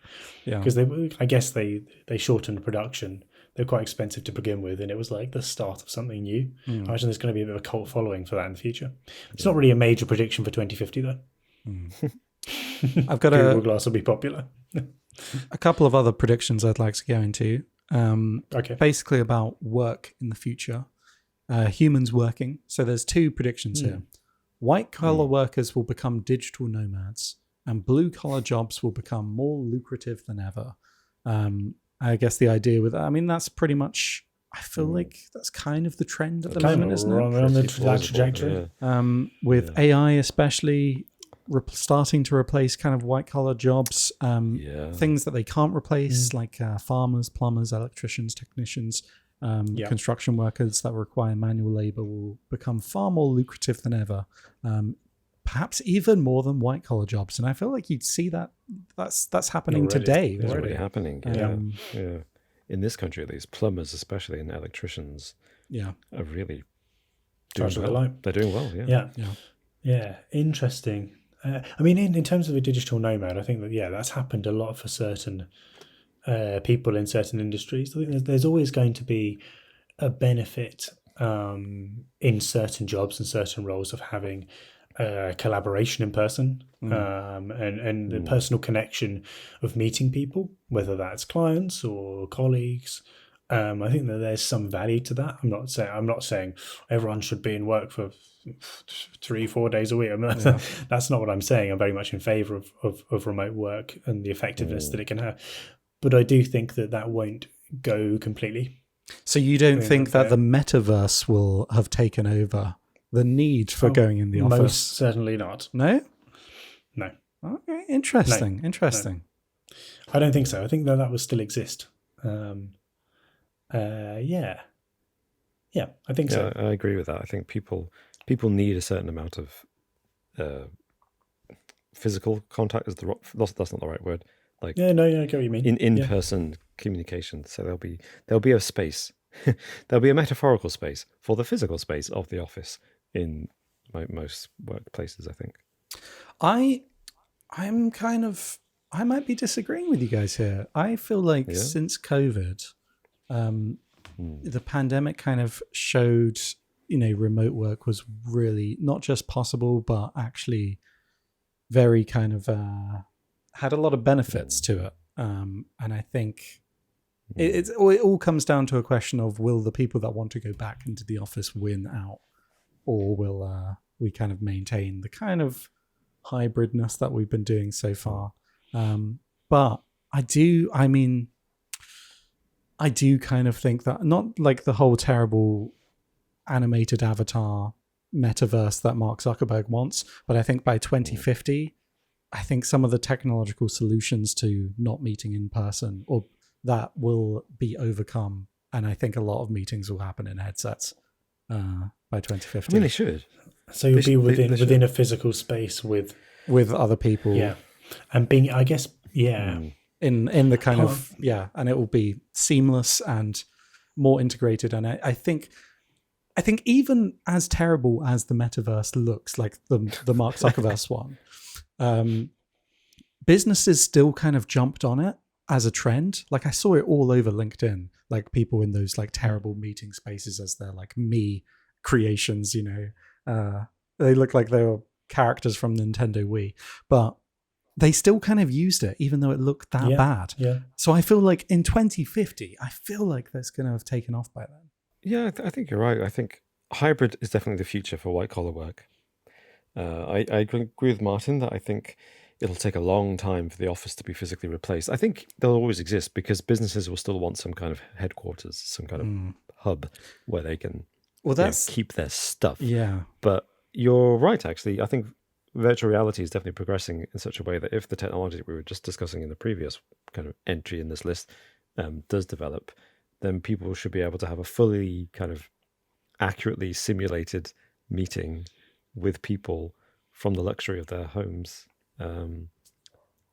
Because I guess they shortened production. They're quite expensive to begin with, and it was like the start of something new. I imagine there's going to be a bit of a cult following for that in the future. It's not really a major prediction for 2050, though. I've got Google Glass will be popular. A couple of other predictions I'd like to go into. Basically about work in the future, humans working. So there's two predictions here. White collar workers will become digital nomads, and blue collar jobs will become more lucrative than ever. I guess the idea with that's pretty much. I feel like that's kind of the trend at the moment, isn't it? On the trajectory. With AI especially starting to replace kind of white collar jobs, things that they can't replace, like farmers, plumbers, electricians, technicians, construction workers that require manual labor will become far more lucrative than ever. Perhaps even more than white collar jobs, and I feel like you'd see that's happening today. It's already happening. Yeah. In this country, at least, plumbers, especially, and electricians, are really doing well. They're doing well. Yeah. Interesting. In terms of a digital nomad, I think that that's happened a lot for certain people in certain industries. I think there's always going to be a benefit in certain jobs and certain roles of having collaboration in person, and the personal connection of meeting people, whether that's clients or colleagues. I think that there's some value to that. I'm not saying everyone should be in work for 3-4 days a week. That's not what I'm saying. I'm very much in favour of remote work and the effectiveness that it can have. But I do think that won't go completely. So you don't think that the metaverse will have taken over the need for going in the office? Most certainly not. No? No. Okay, interesting. No. Interesting. No. I don't think so. I think that will still exist. Yeah, I think so. I agree with that. I think people need a certain amount of physical contact. That's not the right word. Like, I get what you mean. In-person communication. So there'll be a space. There'll be a metaphorical space for the physical space of the office in most workplaces, I think. I might be disagreeing with you guys here. I feel like since COVID, the pandemic kind of showed, remote work was really not just possible, but actually very kind of had a lot of benefits to it. And I think it all comes down to a question of, will the people that want to go back into the office win out, or will we kind of maintain the kind of hybridness that we've been doing so far? But I do kind of think that, not like the whole terrible animated avatar metaverse that Mark Zuckerberg wants, but I think by 2050, I think some of the technological solutions to not meeting in person, or that will be overcome. And I think a lot of meetings will happen in headsets by 2050. I mean, they should. So you'll be within a physical space with other people. Yeah. And being, I guess, in the kind of, and it will be seamless and more integrated. And I think even as terrible as the metaverse looks, like the Mark Zuckerberg one, businesses still kind of jumped on it as a trend. Like, I saw it all over LinkedIn, like people in those like terrible meeting spaces as their like me creations, they look like they were characters from Nintendo Wii, but they still kind of used it, even though it looked that bad. Yeah. So I feel like in 2050, I feel like that's going to have taken off by then. Yeah, I think you're right. I think hybrid is definitely the future for white collar work. I agree with Martin that I think it'll take a long time for the office to be physically replaced. I think they'll always exist because businesses will still want some kind of headquarters, some kind of hub where they can keep their stuff. Yeah. But you're right, actually. I think virtual reality is definitely progressing in such a way that if the technology we were just discussing in the previous kind of entry in this list does develop, then people should be able to have a fully kind of accurately simulated meeting with people from the luxury of their homes. And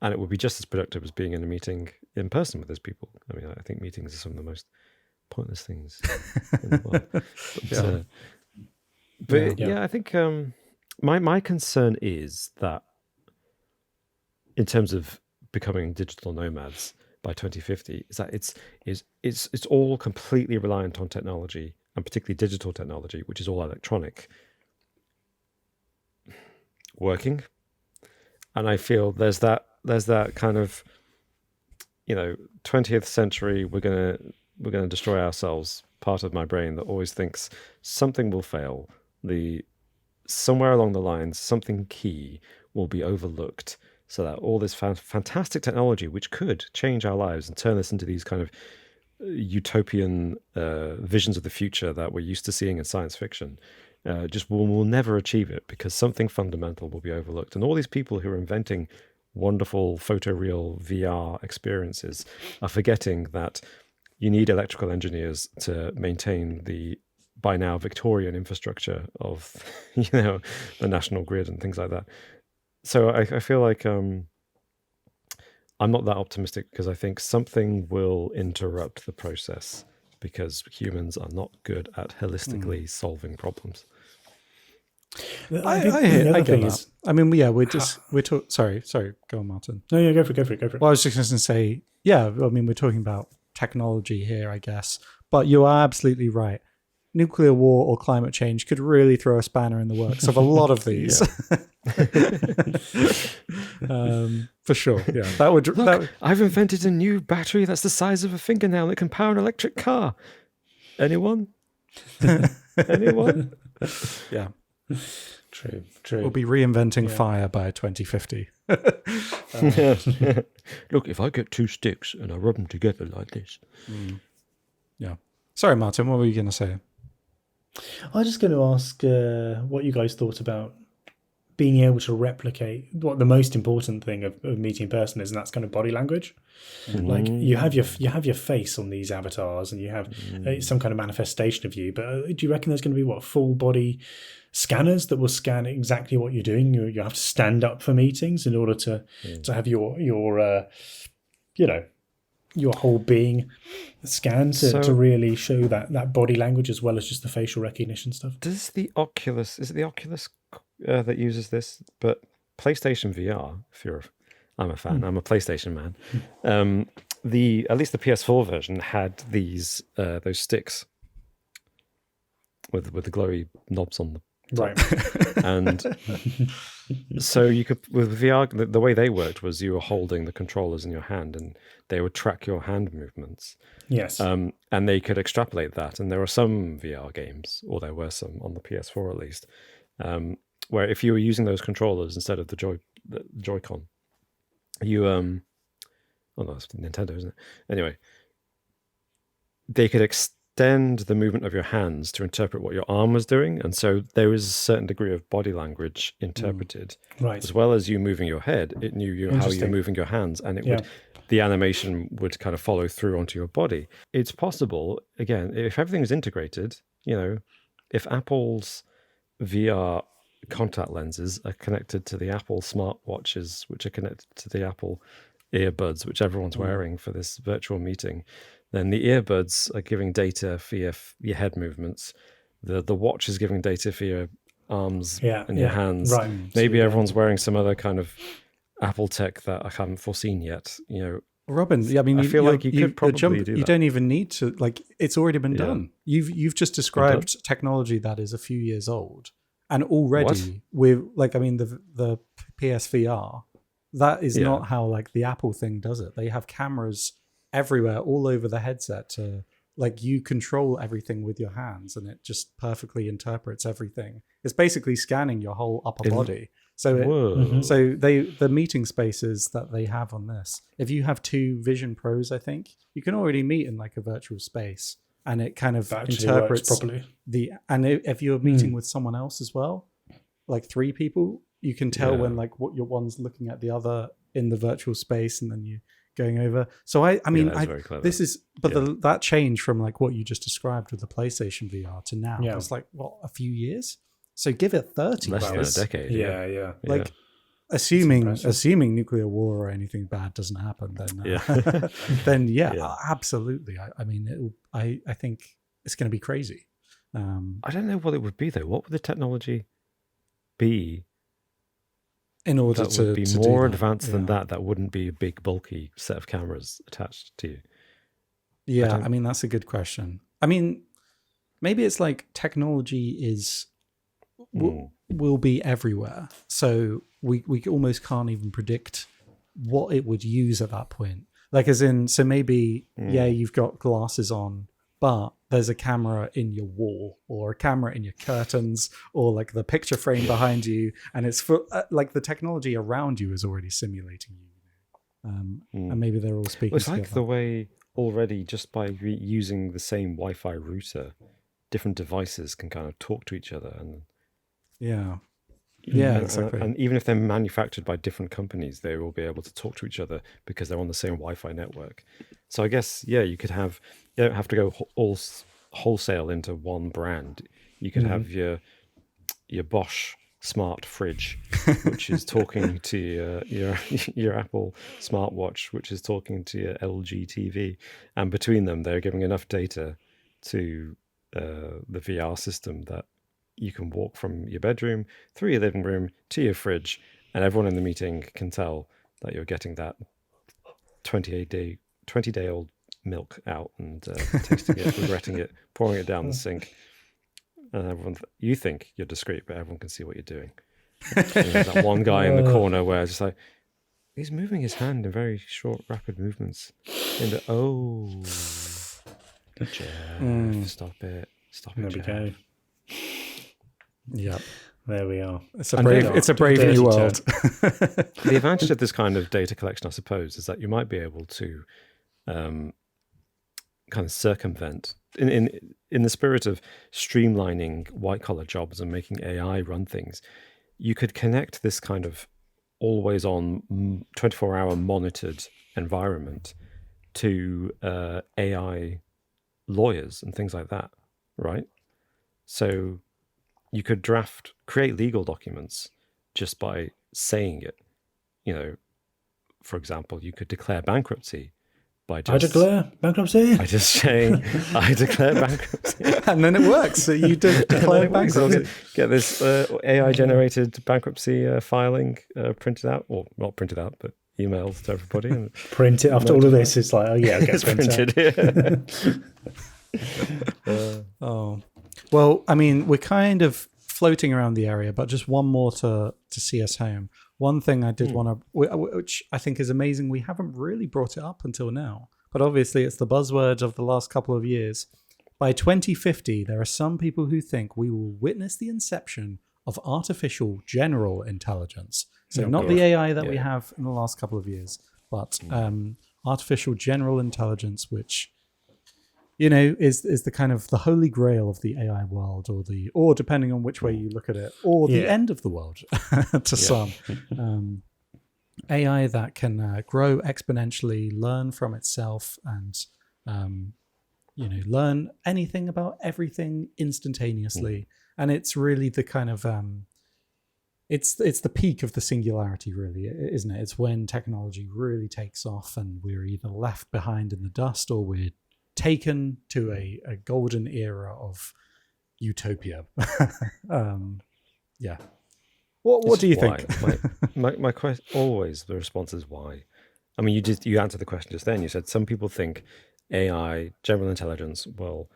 it would be just as productive as being in a meeting in person with those people. I mean, I think meetings are some of the most pointless things in the world. But I think my concern is that in terms of becoming digital nomads by 2050, is that it's all completely reliant on technology, and particularly digital technology, which is all electronic, working. And I feel there's that kind of 20th century we're gonna destroy ourselves part of my brain that always thinks something will fail. Somewhere along the lines, something key will be overlooked, so that all this fantastic technology, which could change our lives and turn us into these kind of utopian visions of the future that we're used to seeing in science fiction, just will never achieve it because something fundamental will be overlooked. And all these people who are inventing wonderful photoreal VR experiences are forgetting that you need electrical engineers to maintain the by now Victorian infrastructure of the national grid and things like that. So I feel like I'm not that optimistic, because I think something will interrupt the process because humans are not good at holistically solving problems. I get that. I mean, we're talking. Sorry, go on, Martin. No, go for it. Well, I was just going to say, I mean, we're talking about technology here, I guess, but you are absolutely right. nuclear war or climate change could really throw a spanner in the works of a lot of these. For sure. Yeah, that would. I've invented a new battery that's the size of a fingernail that can power an electric car. Anyone? Anyone? Yeah. True. We'll be reinventing fire by 2050. Look, if I get 2 sticks and I rub them together like this. Yeah. Sorry, Martin, what were you going to say? I was just going to ask what you guys thought about being able to replicate what the most important thing of meeting in person is, and that's kind of body language. Like you have your face on these avatars, and you have some kind of manifestation of you. But do you reckon there's going to be full body scanners that will scan exactly what you're doing? You have to stand up for meetings in order to have your whole being scanned to really show that body language as well as just the facial recognition stuff. Is it the Oculus that uses this? But PlayStation VR, I'm a fan, I'm a PlayStation man. At least the PS4 version had those sticks with the glowy knobs on them. Right. And so you could, with VR, the way they worked was you were holding the controllers in your hand and they would track your hand movements. Yes. And they could extrapolate that. And there were some VR games, or there were some on the PS4 at least, where if you were using those controllers instead of the Joy-Con, you, oh no, it's Nintendo, isn't it? Anyway, they could extend the movement of your hands to interpret what your arm was doing, and so there was a certain degree of body language interpreted, right, as well as you moving your head. It knew how you're moving your hands, and the animation would kind of follow through onto your body. It's possible, again, if everything is integrated, if Apple's VR contact lenses are connected to the Apple smartwatches, which are connected to the Apple earbuds, which everyone's wearing for this virtual meeting, then the earbuds are giving data for your head movements. The watch is giving data for your arms and your hands. Right. Maybe everyone's wearing some other kind of Apple tech that I haven't foreseen yet. Robin, I mean, I feel like you could probably do that. You don't even need to, it's already been done. You've just described technology that is a few years old, and already with the PSVR, that is not how the Apple thing does it. They have cameras everywhere, all over the headset to you control everything with your hands, and it just perfectly interprets everything. It's basically scanning your whole upper body. So the meeting spaces that they have on this, if you have 2 Vision Pros, I think you can already meet in a virtual space, and it kind of interprets properly. And if you're meeting with someone else as well, 3 people, you can tell when what your one's looking at the other in the virtual space, and then you going over. So this is, but that change from what you just described with the PlayStation VR to now is a few years. So give it 30 less than a decade. Yeah. Assuming nuclear war or anything bad doesn't happen, then absolutely. I think it's going to be crazy. I don't know what it would be though. What would the technology be in order to be more advanced than that wouldn't be a big bulky set of cameras attached to you? Yeah, that's a good question. Maybe it's technology will be everywhere, so we almost can't even predict what it would use at that point. So maybe you've got glasses on, but there's a camera in your wall, or a camera in your curtains, or the picture frame behind you, and it's for the technology around you is already simulating you. And maybe they're all speaking. It's together. the way already, just by using the same Wi-Fi router, different devices can kind of talk to each other, and exactly. And even if they're manufactured by different companies, they will be able to talk to each other because they're on the same Wi-Fi network. So I guess, you could have, you don't have to go all wholesale into one brand. You could have your Bosch smart fridge, which is talking to your Apple smartwatch, which is talking to your LG TV. And between them, they're giving enough data to the VR system that you can walk from your bedroom through your living room to your fridge, and everyone in the meeting can tell that you're getting that 20-day-old milk out and tasting it, regretting it, pouring it down the sink. and you think you're discreet, but everyone can see what you're doing. And there's that one guy in the corner where it's just like, he's moving his hand in very short, rapid movements. And Jeff, stop it. There we go. Yeah. There we are. It's a brave new world. The advantage of this kind of data collection, I suppose, is that you might be able to kind of circumvent, in the spirit of streamlining white-collar jobs and making AI run things, you could connect this kind of always-on, 24-hour monitored environment to AI lawyers and things like that, right? So you could create legal documents just by saying it. You know, for example, you could declare bankruptcy by just... I declare bankruptcy? By just saying, I declare bankruptcy. And then it works. So you declare bankruptcy. Get this AI-generated bankruptcy filing printed out. Well, not printed out, but emailed to everybody. And print it after all of this. It's like, oh yeah, it's printed. Oh. Well, I mean, we're kind of floating around the area, but just one more to see us home. One thing I did want to, which I think is amazing, we haven't really brought it up until now, but obviously it's the buzzword of the last couple of years. By 2050, there are some people who think we will witness the inception of artificial general intelligence. So not the AI that we have in the last couple of years, but artificial general intelligence, which, you know, is the kind of the holy grail of the AI world, or depending on which way you look at it, or the end of the world to some. AI that can grow exponentially, learn from itself, and learn anything about everything instantaneously. And it's really the kind of it's the peak of the singularity, really, isn't it? It's when technology really takes off, and we're either left behind in the dust, or we're taken to a golden era of utopia. What do you think? My question, always the response is why. I mean, you answered the question just then. You said some people think AI, general intelligence, will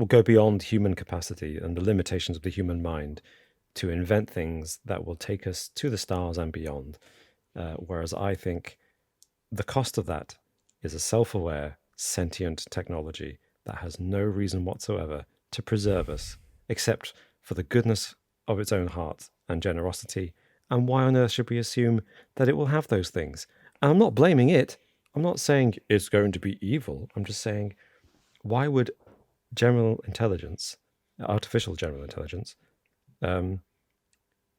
go beyond human capacity and the limitations of the human mind to invent things that will take us to the stars and beyond. Whereas I think the cost of that is a self-aware, sentient technology that has no reason whatsoever to preserve us, except for the goodness of its own heart and generosity. And why on earth should we assume that it will have those things? And I'm not blaming it. I'm not saying it's going to be evil. I'm just saying, why would general intelligence, artificial general intelligence,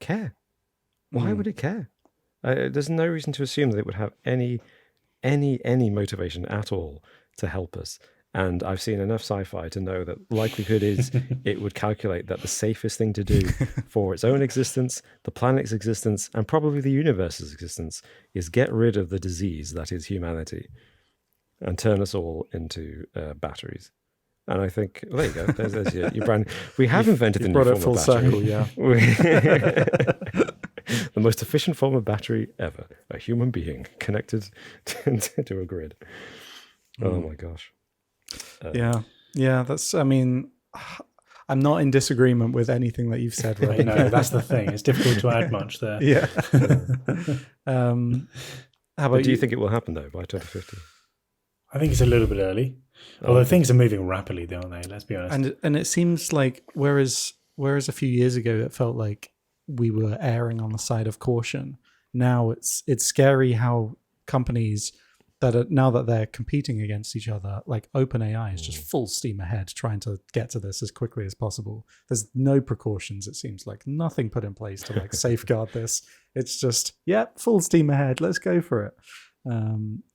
care? Why would it care? There's no reason to assume that it would have any motivation at all to help us. And I've seen enough sci-fi to know that likelihood is it would calculate that the safest thing to do for its own existence, the planet's existence, and probably the universe's existence is get rid of the disease that is humanity and turn us all into batteries. And I think, well, there you go. There's your brand. We have invented the new form of battery. Circle, yeah. The most efficient form of battery ever. A human being connected to a grid. Oh my gosh. Yeah. That's, I mean, I'm not in disagreement with anything that you've said, right? No, that's the thing. It's difficult to add much there. Yeah. How about do you think it will happen, though, by 2050? I think it's a little bit early. Although things are moving rapidly, don't they? Let's be honest. And it seems like, whereas a few years ago it felt like we were erring on the side of caution, now it's scary how companies that are, now that they're competing against each other, like OpenAI is just full steam ahead trying to get to this as quickly as possible. There's no precautions, it seems like, nothing put in place to like safeguard this. It's just, full steam ahead, let's go for it.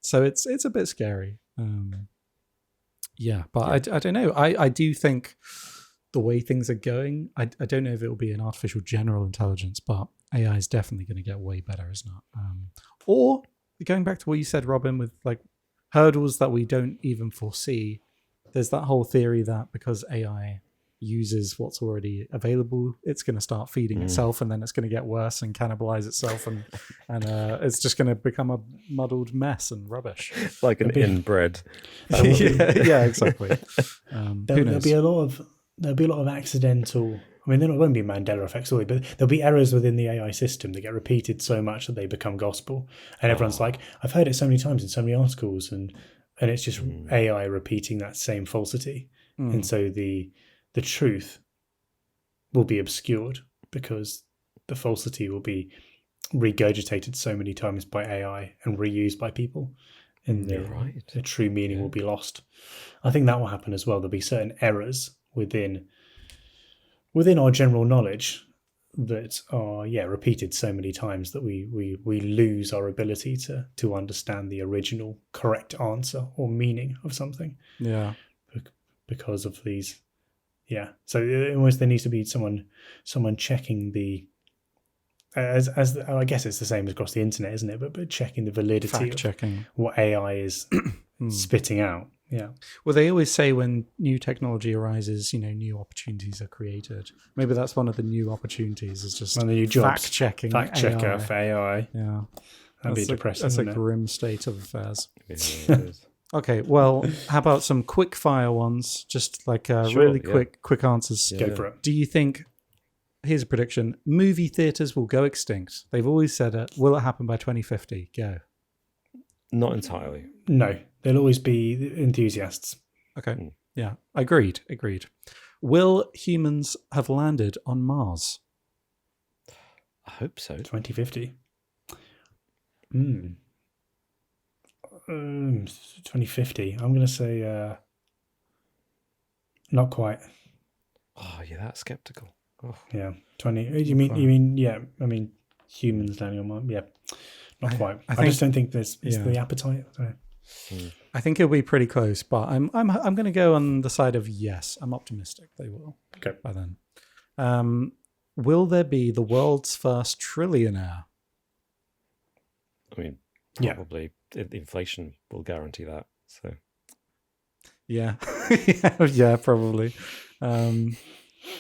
So it's a bit scary. But I don't know. I do think the way things are going, I don't know if it will be an artificial general intelligence, but AI is definitely going to get way better, isn't it? Or going back to what you said, Robin, with like hurdles that we don't even foresee, there's that whole theory that because AI, uses what's already available, it's going to start feeding itself, and then it's going to get worse and cannibalize itself, and it's just going to become a muddled mess and rubbish. Like an inbred. Yeah, exactly. There'll be a lot of accidental. I mean, they're not going to be Mandela effects, but there'll be errors within the AI system that get repeated so much that they become gospel, and everyone's like, "I've heard it so many times in so many articles," and it's just AI repeating that same falsity, and so the truth will be obscured because the falsity will be regurgitated so many times by AI and reused by people, and the true meaning will be lost. I think that will happen as well. There'll be certain errors within our general knowledge that are repeated so many times that we lose our ability to understand the original correct answer or meaning of something. Yeah, because of these. Yeah, so almost there needs to be someone checking the. As I guess it's the same across the internet, isn't it? But checking the validity of what AI is spitting out. Yeah. Well, they always say when new technology arises, new opportunities are created. Maybe that's one of the new opportunities, is just fact checking. Fact checker for AI. Yeah. That'd be depressing. That's a grim state of affairs. Yeah, it is. Okay, well, how about some quick fire ones? Just like quick answers. Go for it. Do you think, here's a prediction, movie theatres will go extinct? They've always said it. Will it happen by 2050? Go. Not entirely. No, there'll always be enthusiasts. Okay. Yeah. Agreed. Will humans have landed on Mars? I hope so. 2050. 2050. I'm going to say not quite. Oh, you're that skeptical. Oh. Yeah. 20. You mean? Yeah. I mean, humans landing on Mars. Yeah. Not quite. I just don't think there's the appetite. I think it'll be pretty close, but I'm going to go on the side of yes. I'm optimistic they will. Okay. By then, will there be the world's first trillionaire? I mean, probably inflation will guarantee that. So. Yeah. yeah, probably.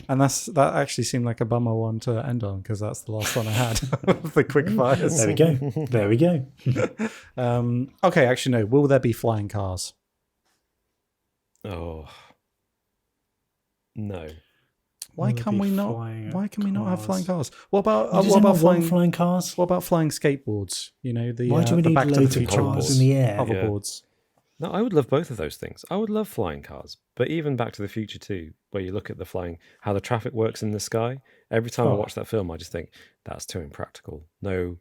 And that actually seemed like a bummer one to end on, because that's the last one I had of the quick fires. There we go. Okay, actually no. Will there be flying cars? Oh no. Why can we not have flying cars? What about flying cars? What about flying skateboards? Why do we need Back to the loads of Future cars in the air? Hoverboards. No, I would love both of those things. I would love flying cars, but even Back to the Future 2, where you look at the flying, how the traffic works in the sky. Every time I watch that film, I just think that's too impractical. No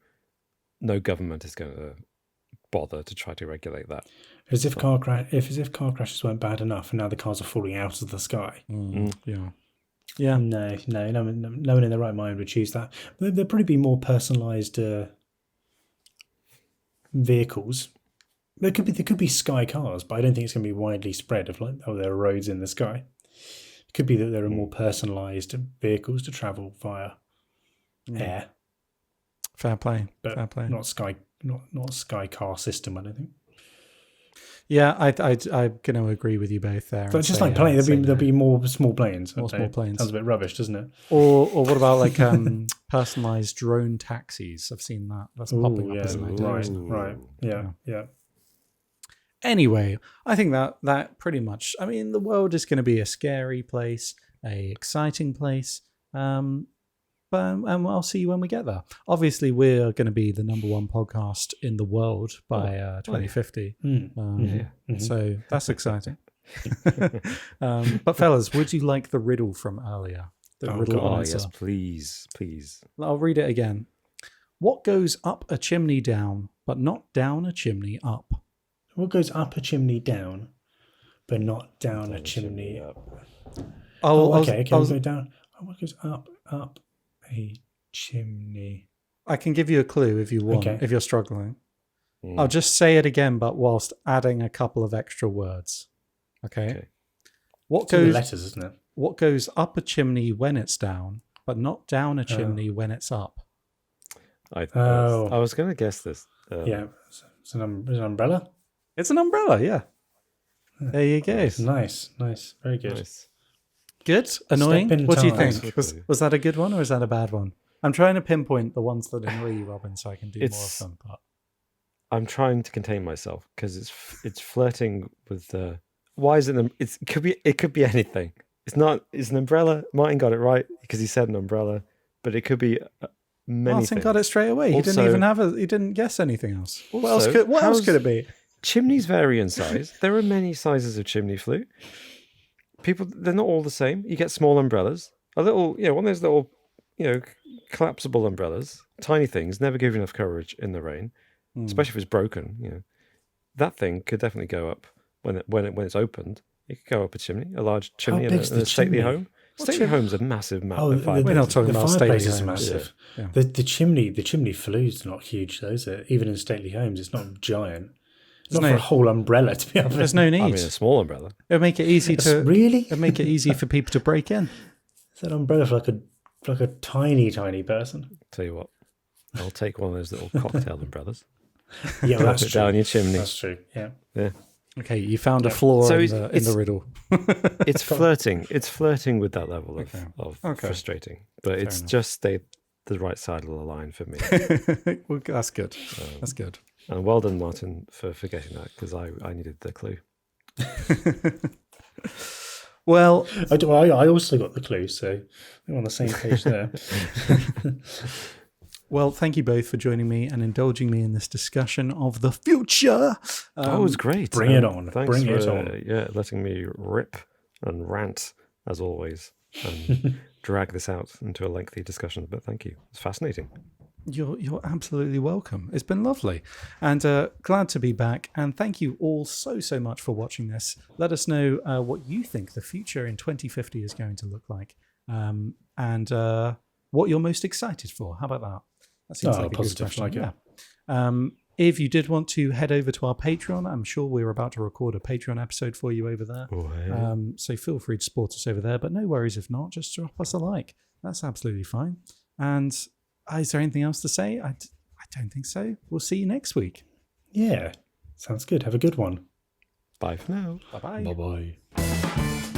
government is going to bother to try to regulate that. As if car crashes weren't bad enough, and now the cars are falling out of the sky. Yeah. No one in their right mind would choose that. There'd probably be more personalised vehicles. There could be sky cars, but I don't think it's going to be widely spread. There are roads in the sky. It could be that there are more personalised vehicles to travel via air. Fair play. But Fair play. Not sky car system, I don't think. Yeah, I'm going to agree with you both there. So it's just like planes. There'll be more small planes. More small planes. Sounds a bit rubbish, doesn't it? Or what about like personalised drone taxis? I've seen that. That's popping up as an idea. Right. Yeah. Anyway, I think that pretty much. I mean, the world is going to be a scary place, a exciting place. But I'll see you when we get there. Obviously, we're going to be the #1 podcast in the world by 2050. So that's exciting. But fellas, would you like the riddle from earlier? Riddle answer. Yes, please. I'll read it again. What goes up a chimney down, but not down a chimney up? What goes up a chimney down, but not down a chimney up? Okay. Go down. What goes up a chimney? I can give you a clue if you want, if you're struggling. I'll just say it again, but whilst adding a couple of extra words. Okay. What goes letters, isn't it? What goes up a chimney when it's down, but not down a chimney when it's up? I was going to guess this. It's an umbrella. It's an umbrella. Yeah. There you go. Nice. Very good. Nice. Good? Annoying? in What do you time. think? Was that a good one or is that a bad one? I'm trying to pinpoint the ones that annoy you, Robin, so I can do more of them. But I'm trying to contain myself because it's flirting with the. Why is it? It could be anything. It's not. It's an umbrella. Martin got it right because he said an umbrella, but it could be many Martin things. got it straight away. He didn't even he didn't guess anything else. What else could it be? Chimneys vary in size. There are many sizes of chimney flue. They're not all the same. You get small umbrellas, a little, one of those little, collapsible umbrellas, tiny things, never give you enough coverage in the rain, especially if it's broken. That thing could definitely go up when it's opened. It could go up a chimney, a large chimney in a stately home. Stately homes are massive. We're not talking about stately fireplace is homes. massive. Yeah. The chimney flue's not huge though, is it? Even in stately homes, it's not giant. It's not for a whole umbrella to be honest. There's no need. I mean, a small umbrella. It'll make it easy It'll make it easy for people to break in. Is that umbrella for like a tiny person? Tell you what, I'll take one of those little cocktail umbrellas. Yeah, well, that's Put it true. down your chimney. That's true. Yeah. Okay, you found a flaw in the riddle. It's flirting. It's flirting with that level of frustrating, but it's just stayed the right side of the line for me. Well, that's good. That's good. And well done, Martin, for getting that because I needed the clue. Well, I also got the clue, so we're on the same page there. Well, thank you both for joining me and indulging me in this discussion of the future. It was great. Bring it on. Thanks Bring for, it on. letting me rip and rant as always and drag this out into a lengthy discussion. But thank you. It's fascinating. You're absolutely welcome. It's been lovely and glad to be back. And thank you all so much for watching this. Let us know what you think the future in 2050 is going to look like and what you're most excited for. How about that? That seems like a good question. If you did want to head over to our Patreon, I'm sure we're about to record a Patreon episode for you over there. Oh, yeah. So feel free to support us over there. But no worries if not. Just drop us a like. That's absolutely fine. And is there anything else to say? I don't think so. We'll see you next week. Yeah, sounds good. Have a good one. Bye for now. Bye-bye. Bye-bye.